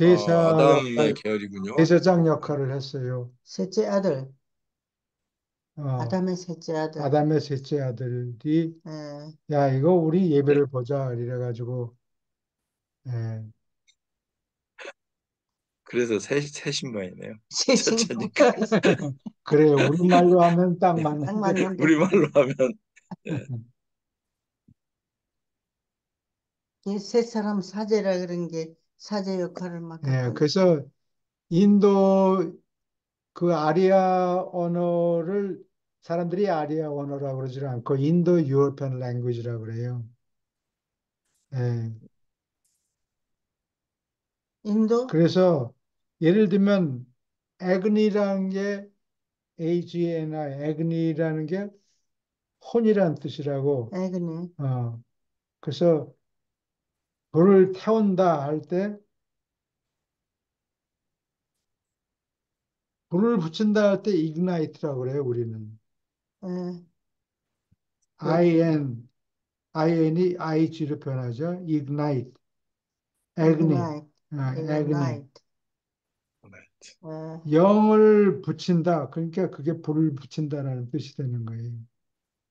아담의 계열이군요. 제사장 역할을 했어요. 셋째 아들, 어, 아담의 셋째 아들. 아담의 셋째 아들이 예, 야, 이거 우리 네. 예배를 보자 이래가지고 예, 그래서 셋인 모양이네요. 셋인 첫째니까. 뭐가 있어. 그래요. 우리말로 하면 딱 딱 맞는데 맞는데. 우리말로 하면 예. 이세 사람 사제라 그런 게 사제 역할을 예, 맡았구나. 그래서 인도 그 아리아 언어를 사람들이 아리아 언어라고 그러지 않고 인도 유로피안 랭귀지라고 그래요. 예. 인도, 그래서 예를 들면 애그니라는 게 AGNI, 애그니라는 게 혼이라는 뜻이라고. 애그네. 어. 그래서 불을 태운다 할 때 불을 붙인다 할 때 ignite라고 그래요, 우리는. 예, 그, IN이 IG로 변하죠. ignite, agony, 이그나이트, agony. 이그나이트. 예, 영을 붙인다. 그러니까 그게 불을 붙인다라는 뜻이 되는 거예요.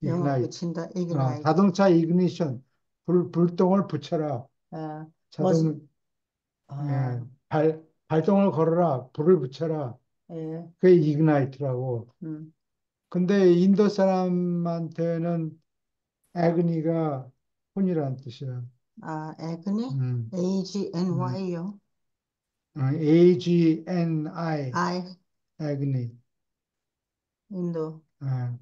영을 ignite. 붙인다, 이그나이트. 자동차 ignition, 불똥을 붙여라. 예, 뭐, 자동, 예, 아, 발동을 걸어라. 불을 붙여라. 예, 그게 ignite라고. 음, 근데 인도 사람한테는 agony가 혼이라는 뜻이야. 애그네? 음, 음. AGNY요. AGNI, I, agony. 인도. 예.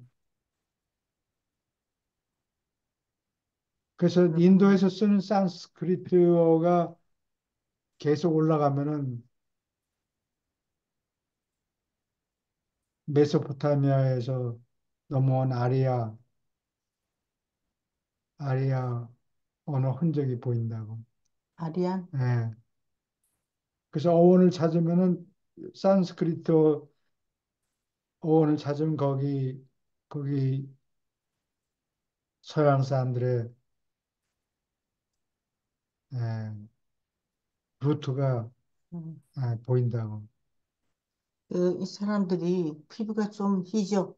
그래서 그렇구나. 인도에서 쓰는 산스크리트어가 계속 올라가면은 메소포타미아에서 넘어온 아리아 언어 흔적이 보인다고. 아리안? 예. 그래서 어원을 찾으면은 산스크리트 어원을 찾으면 거기 서양 사람들의 예, 루트가 음. 보인다고. 이 사람들이 피부가 좀 희죠.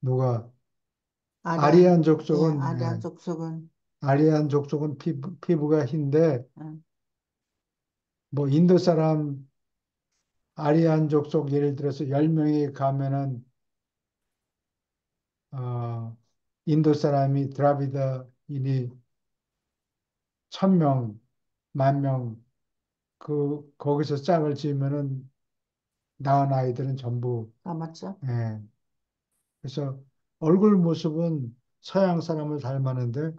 누가 아리안, 아리안 예, 족속은 아리안 족속은. 아리안 족속은 피부가 흰데 음, 뭐 인도 사람 아리안 족속 예를 들어서 10명이 가면은 어, 인도 사람이 드라비다인이 1000명, 10,000명 거기서 짝을 지으면은 낳은 아이들은 전부 아, 맞죠? 예. 그래서 얼굴 모습은 서양 사람을 닮았는데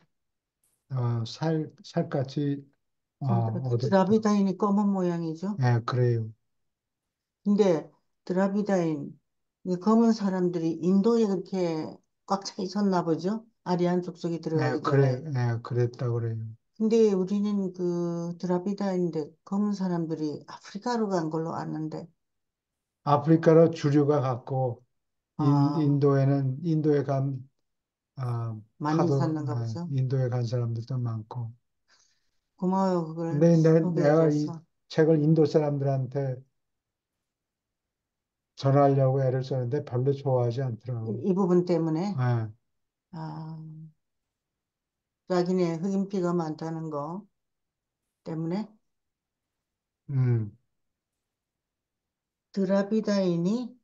살같이 그 어둡다. 드라비다인이 검은 모양이죠. 예, 그래요. 근데 드라비다인, 이 검은 사람들이 인도에 그렇게 꽉 차 있었나 보죠? 아리안 족속이 예, 들어가기 전에. 그랬다 그래요. 근데 우리는 그 드라비다인데 검은 사람들이 아프리카로 간 걸로 아는데, 아프리카로 주류가 갔고 아, 인도에 간 많이 샀는가 보죠? 인도에 간 사람들도 많고. 고마워요. 그걸 근데 내가 이 소개해줘서. 책을 인도 사람들한테 전하려고 애를 썼는데 별로 좋아하지 않더라고. 이 부분 때문에, 예, 아, 자기네 흑인피가 많다는 거 때문에 음. 드라비다인이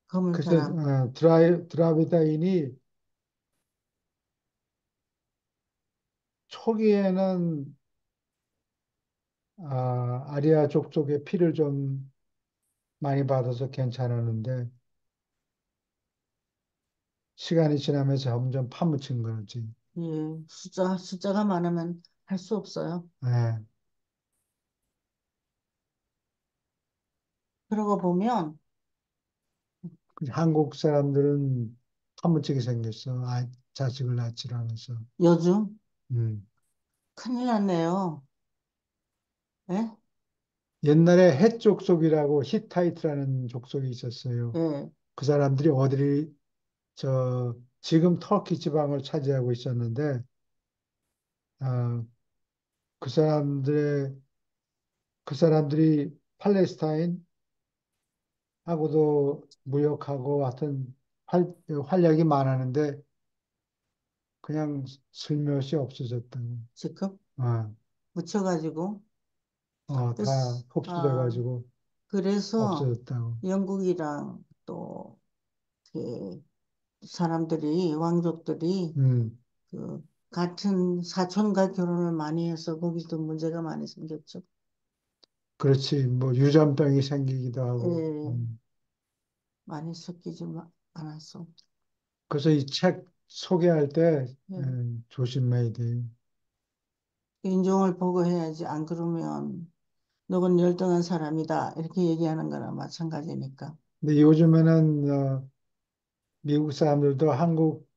검은 그래서 사람, 드라비다인이 초기에는 아리아 족속의 피를 좀 많이 받아서 괜찮았는데 시간이 지나면서 점점 파묻힌 거지. 예, 숫자가 많으면 할 수 없어요. 예. 그러고 보면 한국 사람들은 파묻히게 생겼어. 자식을 낳지라면서. 요즘 음. 큰일 났네요. 예? 옛날에 헷 족속이라고 히타이트라는 족속이 있었어요. 예, 그 사람들이 지금 터키 지방을 차지하고 있었는데, 어, 그 사람들의, 그 사람들이 팔레스타인하고도 무역하고 하여튼 활약이 많았는데, 그냥 슬며시 없어졌다고. 지금 어, 묻혀가지고. 다 그래서, 흡수돼가지고 그래서 없어졌다고. 영국이랑 또, 그 사람들이, 왕족들이 음, 그 같은 사촌과 결혼을 많이 해서 거기도 문제가 많이 생겼죠. 그렇지. 뭐 유전병이 생기기도 하고. 예, 많이 섞이지 않았어. 그래서 이 책 소개할 때 예. 조심해야 돼요. 인종을 보고 해야지. 안 그러면 너는 열등한 사람이다. 이렇게 얘기하는 거나 마찬가지니까. 근데 요즘에는 미국 사람들도 한국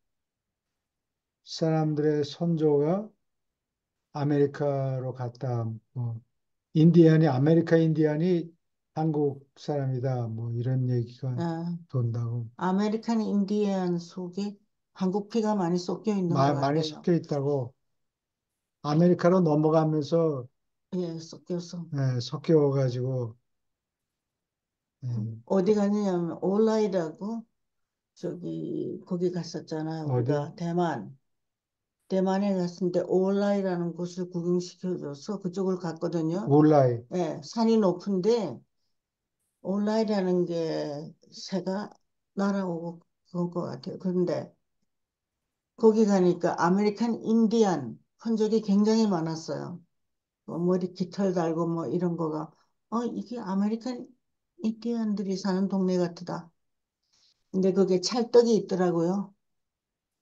사람들의 선조가 아메리카로 갔다. 뭐 아메리카 인디안이 한국 사람이다. 뭐 이런 얘기가 어, 돈다고. 아메리칸 인디언 속에 한국 피가 많이 섞여 있는 것 많이 같아요. 섞여 있다고. 아메리카로 넘어가면서 예, 섞여서. 섞여가지고 예, 어디 갔냐면 올라이라고 저기 거기 갔었잖아요. 어디? 우리가 대만. 대만에 갔는데 올라이라는 곳을 구경시켜줘서 그쪽을 갔거든요. 울라이. 예, 산이 높은데 올라이라는 게 새가 날아오고 그런 것 같아요. 그런데 거기 가니까 아메리칸 인디안 흔적이 굉장히 많았어요. 뭐 머리 깃털 달고 뭐 이런 거가 이게 아메리칸 인디안들이 사는 동네 같다. 근데 그게 찰떡이 있더라고요.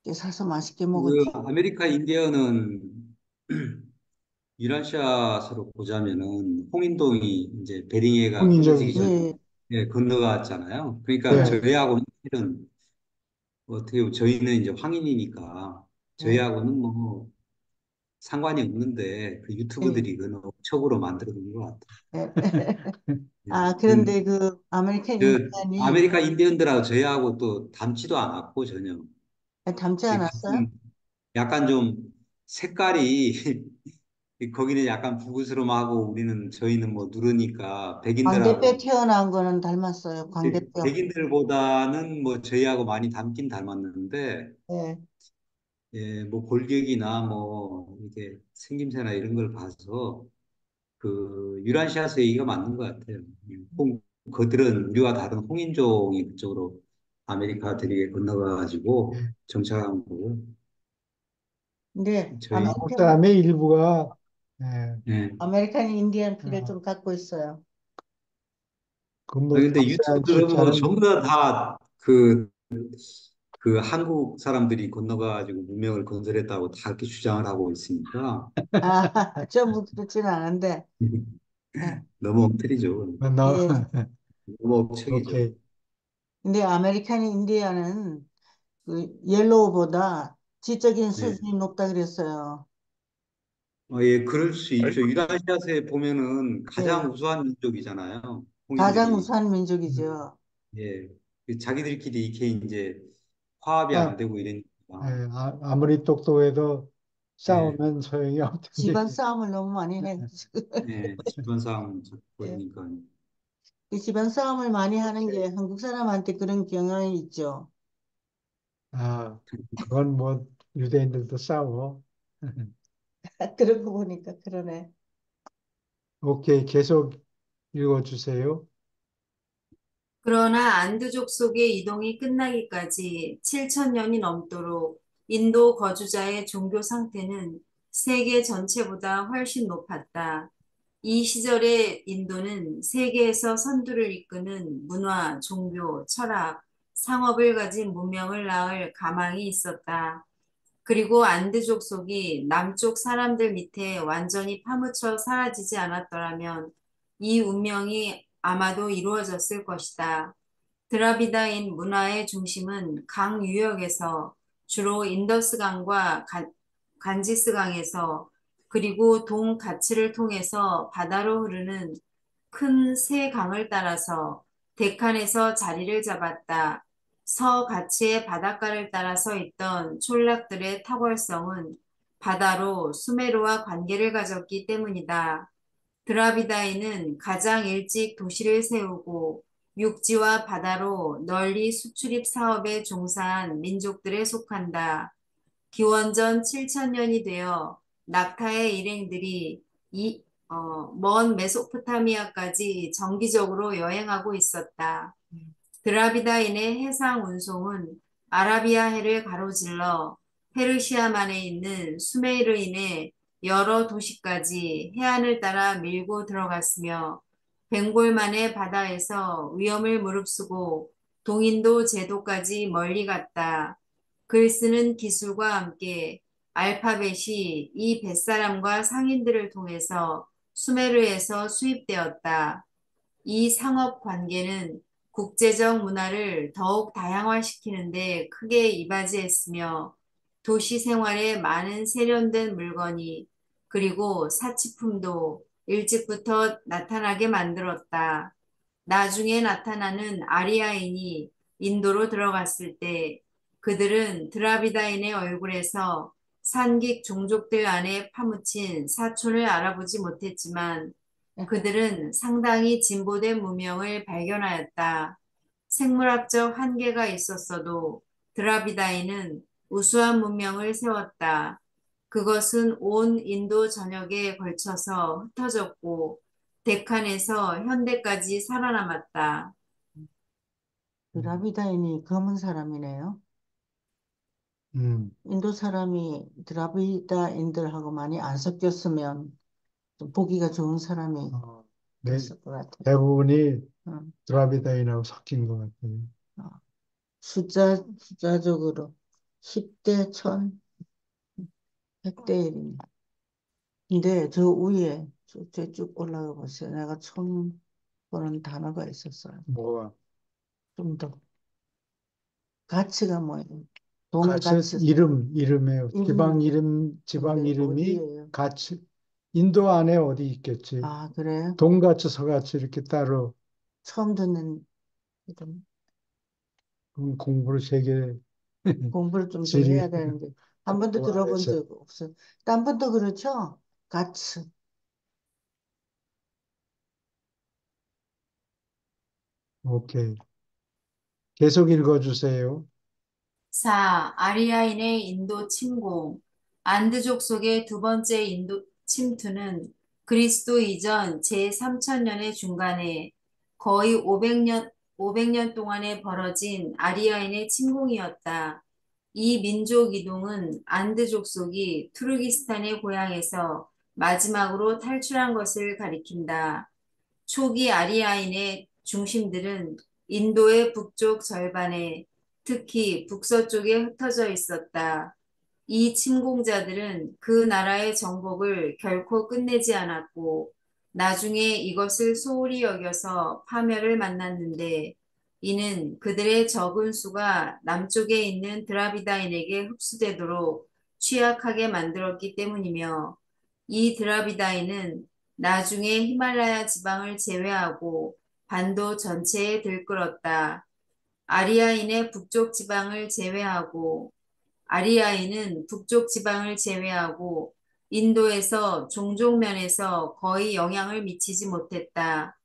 그게 사서 맛있게 그 먹었죠. 아메리카 인디언은 유라시아서로 보자면은 홍인동이 이제 베링해가 끊어지기 홍인종이죠. 전에 예, 건너갔잖아요. 그러니까 네. 저희하고는 실은 어떻게 보면 저희는 이제 황인이니까 예, 저희하고는 뭐 상관이 없는데 그 예, 유튜버들이 그건 억척으로 만들어 놓은 것 같아요. 예. 예. 아, 그, 그런데 그 아메리칸 저 인디안이 아메리카 인디언들하고 저희하고 또 닮지도 않았고 전혀. 닮지 예, 않았어요? 약간 좀 색깔이 거기는 약간 붉은스름하고 저희는 뭐 누르니까 광대뼈 백인들하고 태어난 거는 닮았어요. 광대뼈. 백인들보다는 뭐 저희하고 많이 닮긴 닮았는데 예, 뭐 골격이나 뭐 이렇게 생김새나 이런 걸 봐서 그 유라시아스 얘기가 맞는 것 같아요. 그들은 우리와 다른 홍인종이 그쪽으로 아메리카 대륙에 건너가가지고 예. 정착한 거고 근데 저희 한국 사람의 일부가 예. 아메리칸 인디언 피를 어, 좀 갖고 있어요. 그뭐 근데 자세한 유튜브 들어보면 숫자는 전부 다그 한국 사람들이 건너가지고 문명을 건설했다고 다 그렇게 주장을 하고 있으니까 아, 전부 그렇진 않은데, 예, 너무 엉터리죠. 너 예. 너무 억측이죠. 오케이. 근데 아메리칸 인디언은 그 옐로우보다 지적인 예. 수준이 높다 그랬어요. 예, 그럴 수 아니, 있죠. 유라시아스에 보면은 예, 가장 우수한 민족이잖아요. 가장 홍인들이. 우수한 음. 민족이죠. 예. 자기들끼리 이렇게 이제 화합이 아, 안 되고 예, 이러니까. 아무리 똑똑해도 예. 싸우면 소용이 없던 집안 얘기. 싸움을 너무 많이 해. 예. 집안 싸움 자꾸 예. 벌이니까. 이 집안 싸움을 많이 하는 게 한국 사람한테 그런 경향이 있죠. 아, 그건 뭐 유대인들도 싸워. 그러고 보니까 그러네. 오케이, 계속 읽어주세요. 그러나 안드족 속의 이동이 끝나기까지 7천년이 넘도록 인도 거주자의 종교 상태는 세계 전체보다 훨씬 높았다. 이 시절의 인도는 세계에서 선두를 이끄는 문화, 종교, 철학, 상업을 가진 문명을 낳을 가망이 있었다. 그리고 안드족 속이 남쪽 사람들 밑에 완전히 파묻혀 사라지지 않았더라면 이 운명이 아마도 이루어졌을 것이다. 드라비다인 문화의 중심은 강 유역에서 주로 인더스강과 간지스강에서 그리고 동가츠를 통해서 바다로 흐르는 큰 세 강을 따라서 데칸에서 자리를 잡았다. 서가치의 바닷가를 따라 서 있던 촌락들의 탁월성은 바다로 수메르와 관계를 가졌기 때문이다. 드라비다인은 가장 일찍 도시를 세우고 육지와 바다로 널리 수출입 사업에 종사한 민족들에 속한다. 기원전 7천년이 되어 낙타의 일행들이 먼 메소포타미아까지 정기적으로 여행하고 있었다. 드라비다인의 해상 운송은 아라비아해를 가로질러 페르시아만에 있는 수메르인의 여러 도시까지 해안을 따라 밀고 들어갔으며 벵골만의 바다에서 위험을 무릅쓰고 동인도 제도까지 멀리 갔다. 글 쓰는 기술과 함께 알파벳이 이 뱃사람과 상인들을 통해서 수메르에서 수입되었다. 이 상업 관계는 국제적 문화를 더욱 다양화시키는데 크게 이바지했으며 도시 생활에 많은 세련된 물건이 그리고 사치품도 일찍부터 나타나게 만들었다. 나중에 나타나는 아리아인이 인도로 들어갔을 때 그들은 드라비다인의 얼굴에서 산객 종족들 안에 파묻힌 사촌을 알아보지 못했지만 그들은 상당히 진보된 문명을 발견하였다. 생물학적 한계가 있었어도 드라비다인은 우수한 문명을 세웠다. 그것은 온 인도 전역에 걸쳐서 흩어졌고 데칸에서 현대까지 살아남았다. 드라비다인이 검은 사람이네요. 음, 인도 사람이 드라비다인들하고 많이 안 섞였으면 좀 보기가 좋은 사람이 어, 네, 됐을 것 같아요. 대부분이 어, 드라비다인하고 섞인 것 같아요. 어. 숫자적으로 10대 1000, 100대 1이네. 근데 저 위에 쭉 올라가 보세요. 내가 처음 보는 단어가 있었어요. 뭐가 좀 더 가치가 뭐예요? 같이 동가치 이름이에요. 지방 이름이 이름, 지방 근데 이름이 어디예요? 같이 인도 안에 어디 있겠지. 아, 그래요? 동같이 서같이 이렇게 따로 처음 듣는 이름. 공부를 세계 공부를 좀 더 지리 해야 되는데 한 번도 들어본 안에서 적 없어요. 딴 분도 그렇죠? 가츠. 오케이. 계속 읽어주세요. 4. 아리아인의 인도 침공. 안드족 속의 두 번째 인도 침투는 그리스도 이전 제3천년의 중간에 거의 500년 동안에 벌어진 아리아인의 침공이었다. 이 민족 이동은 안드 족속이 투르기스탄의 고향에서 마지막으로 탈출한 것을 가리킨다. 초기 아리아인의 중심들은 인도의 북쪽 절반에 특히 북서쪽에 흩어져 있었다. 이 침공자들은 그 나라의 정복을 결코 끝내지 않았고 나중에 이것을 소홀히 여겨서 파멸을 만났는데 이는 그들의 적은 수가 남쪽에 있는 드라비다인에게 흡수되도록 취약하게 만들었기 때문이며 이 드라비다인은 나중에 히말라야 지방을 제외하고 반도 전체에 들끓었다. 아리아인의 북쪽 지방을 제외하고 아리아인은 북쪽 지방을 제외하고 인도에서 종족 면에서 거의 영향을 미치지 못했다.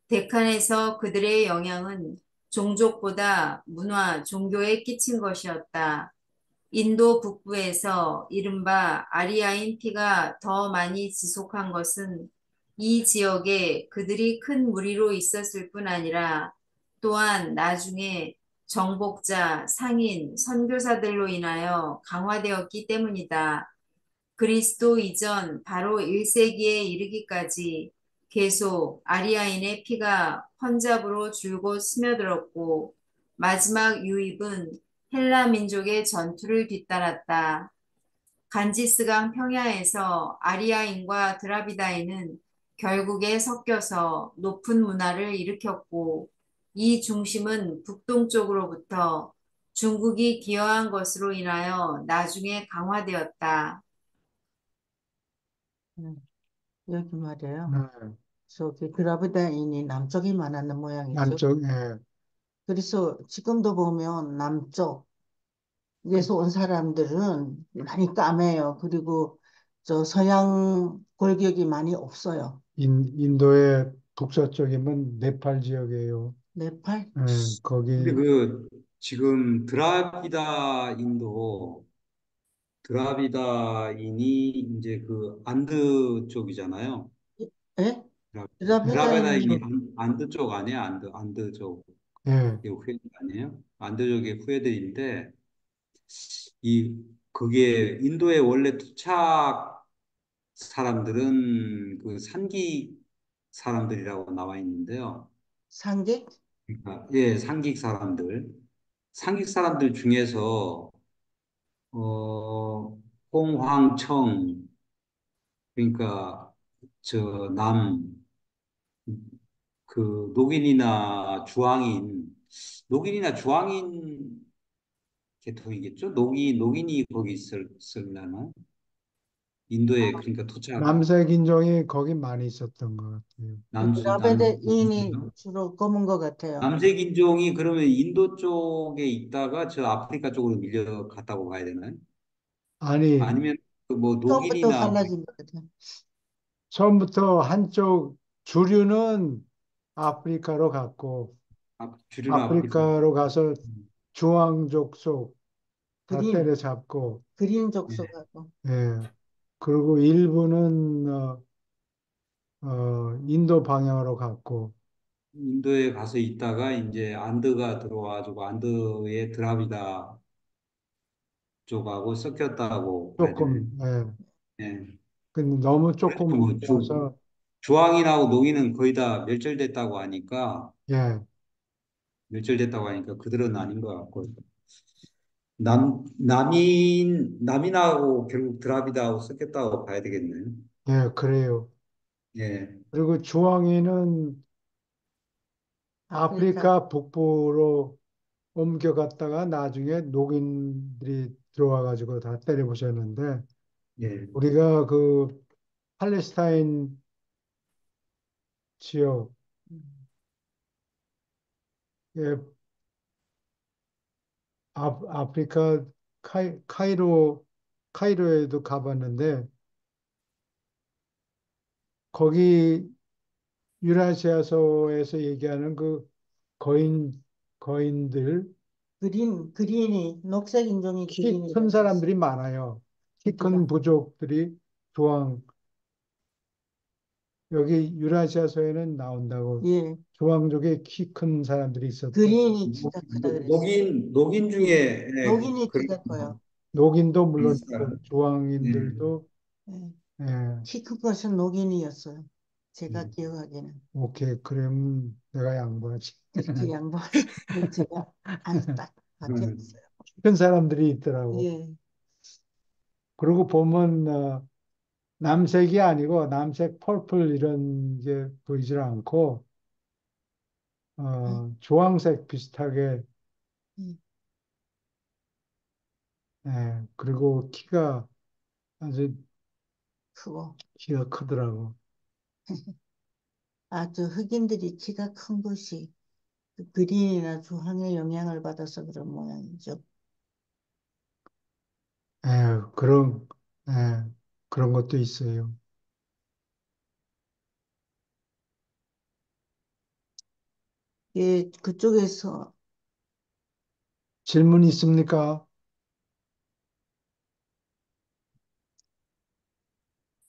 데칸에서 그들의 영향은 종족보다 문화, 종교에 끼친 것이었다. 인도 북부에서 이른바 아리아인 피가 더 많이 지속한 것은 이 지역에 그들이 큰 무리로 있었을 뿐 아니라 또한 나중에 정복자, 상인, 선교사들로 인하여 강화되었기 때문이다. 그리스도 이전 바로 1세기에 이르기까지 계속 아리아인의 피가 펀잡으로 줄곧 스며들었고 마지막 유입은 헬라 민족의 전투를 뒤따랐다. 간지스강 평야에서 아리아인과 드라비다인은 결국에 섞여서 높은 문화를 일으켰고 이 중심은 북동쪽으로부터 중국이 기여한 것으로 인하여 나중에 강화되었다. 음, 여기 말이에요. 네. 저기 드라비다인이 남쪽이 많았는 모양이죠. 남쪽, 예, 그래서 지금도 보면 남쪽에서 온 사람들은 많이 까매요. 그리고 저 서양 골격이 많이 없어요. 인도의 북서쪽이면 네팔 지역이에요. 네팔? 예, 근데 거기 그 지금 드라비다인이 이제 그 안드 쪽이잖아요. 예? 드라비다인이 드라비다인이 안드 쪽 아니에요? 안드 쪽 예, 후예들 아니에요? 안드 쪽의 후예들인데 이 그게 인도의 원래 토착 사람들은 그 산기 사람들이라고 나와 있는데요. 상객? 그러니까 예, 상기 사람들 중에서 어 홍황청 그러니까 저 그 녹인이나 주황인 계통이겠죠? 녹인이 거기 있을려나? 인도에 그러니까 도착 남색 인종이 거기 많이 있었던 것 같아요. 드라비다인이 남색인종 주로 검은 것 같아요. 남색인종이 그러면 인도 쪽에 있다가 저 아프리카 쪽으로 밀려갔다고 봐야 되나요? 아니, 아니면 그뭐 처음부터 녹인이나 갈라진 것 같아요. 처음부터 한쪽 주류는 아프리카로 갔고, 주류는 아프리카 아프리카로 가서 중앙족 속 다 그린, 때려잡고, 그린 예. 족속하고. 예, 그리고 일부는 인도 방향으로 갔고, 인도에 가서 있다가 이제 안드가 들어와가지고 안드의 드라비다 쪽하고 섞였다고 봐야 되네. 조금, 예, 예. 근데 너무 그래도 조금 뭐 뭉쳐서, 주황인하고 농인은 거의 다 멸절됐다고 하니까 예, 그들은 아닌 것 같고 남인하고 결국 드라비다하고 섞였다고 봐야 되겠네요. 예, 그래요. 예. 그리고 중앙에는 아프리카. 아프리카 북부로 옮겨갔다가 나중에 녹인들이 들어와가지고 다 때려부셨는데, 예. 우리가 그 팔레스타인 지역에 음, 아프리카 카이로에도 가봤는데, 거기 유라시아서에서 얘기하는 그 거인, 거인들, 그린이, 녹색 인종이 키 큰 그린이라고 했어. 사람들이 많아요. 키 큰 그리가. 부족들이 중앙, 여기 유라시아서에는 나온다고. 예. 조왕족에 키 큰 사람들이 있었다. 그린이 키가 크다 그랬어요. 녹인 중에 녹인이 그런 키가 커요. 녹인도 물론 있고 비슷한. 네. 조왕인들도 예. 예, 키 큰 것은 녹인이었어요. 제가 음. 기억하기에는. 오케이. 그럼 내가 양보하지. 그렇게 양보해. 제가 아주 딱 음. 맞췄어요. 큰 사람들이 있더라고. 예. 그러고 보면 남색이 아니고 남색 펄플 이런 게 보이질 않고 아, 주황색 비슷하게 예. 그리고 키가 아주 크고. 키가 크더라고. 아주 흑인들이 키가 큰 것이 그 그린이나 주황의 영향을 받아서 그런 모양이죠. 예, 그런 예, 그런 것도 있어요. 예, 그쪽에서 질문 있습니까?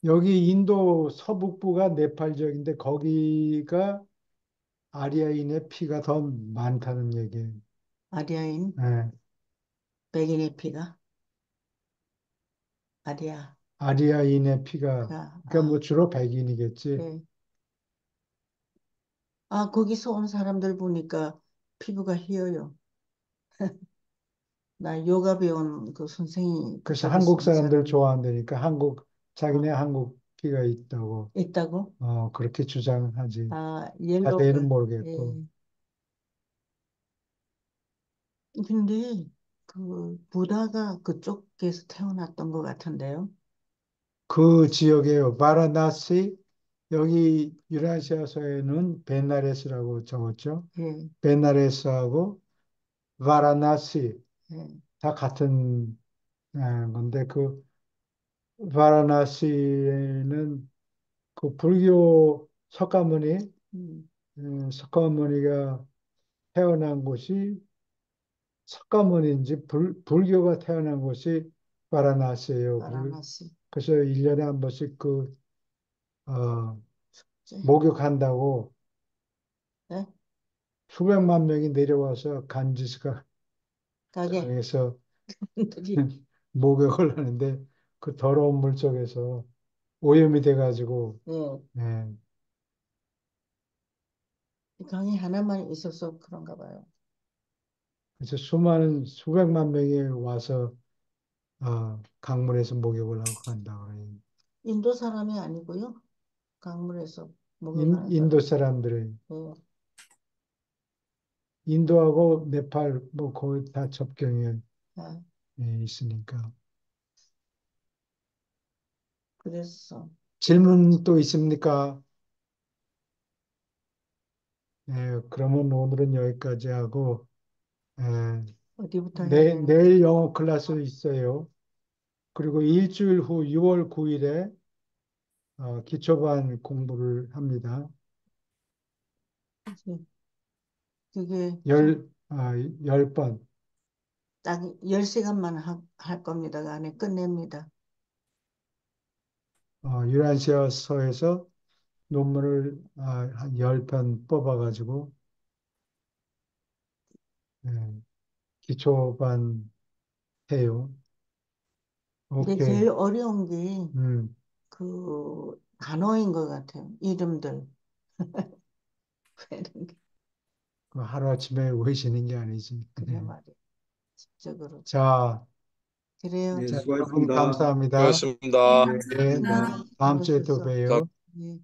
여기 인도 서북부가 네팔 지역인데 거기가 아리아인의 피가 더 많다는 얘기예요. 아리아인, 예, 백인의 피가 아리아가 아리아인의 피가 그러니까 뭐 주로 백인이겠지. 예. 아, 거기서 온 사람들 보니까 피부가 희어요. 나 요가 배운 그 선생이 그래서 그쪽에서 한국 온 사람들 사람이 좋아한다니까 자기네 한국 피가 있다고 있다고? 그렇게 주장하지. 아, 자세히는 옐로우가. 모르겠고. 예. 근데 그 부다가 그쪽에서 태어났던 것 같은데요. 그 지역에요. 바라나시 여기 유라시아서에는 베나레스라고 적었죠. 예, 베나레스하고 바라나시 예. 다 같은 건데 그 바라나시에는 그 불교 음, 석가모니가 태어난 곳이 석가모니인지 불교가 태어난 곳이 바라나시예요. 바라나시. 그래서 1년에 한 번씩 어, 제, 목욕한다고 예? 수백만 명이 내려와서 간지스가 가게. 강에서 들이 목욕을 하는데 그 더러운 물 속에서 오염이 돼가지고 예. 예, 강이 하나만 있어서 그런가 봐요. 그래서 수백만 명이 와서 강물에서 목욕을 하고 간다 그래요. 인도 사람이 아니고요. 강물에서 목욕하는 인도 사람. 사람들의 예. 인도하고 네팔 뭐 거의 다 접경에 아, 있으니까. 그래서 질문 또 있습니까? 그러면 오늘은 여기까지 하고 예, 어디부터 해야 되는? 내일 영어 클래스 있어요. 그리고 일주일 후 6월 9일에 기초반 공부를 합니다. 거지? 그게 열, 10번. 딱 10시간만 할 겁니다. 그 안에 끝냅니다. 유란시아서에서 논문을 한 10편 뽑아가지고 예, 기초반 해요. 근데 오케이. 제일 어려운 게 음, 그 단어인 것 같아요. 이름들. 그 하루아침에 외시는 게 아니지. 그래 말이에요. 직접으로. 자, 그래요. 네, 자, 여러분 수고하셨습니다. 감사합니다. 네, 수고하셨습니다. 네, 네. 감사합니다. 다음 주에 또 수고하셨어. 봬요. 네.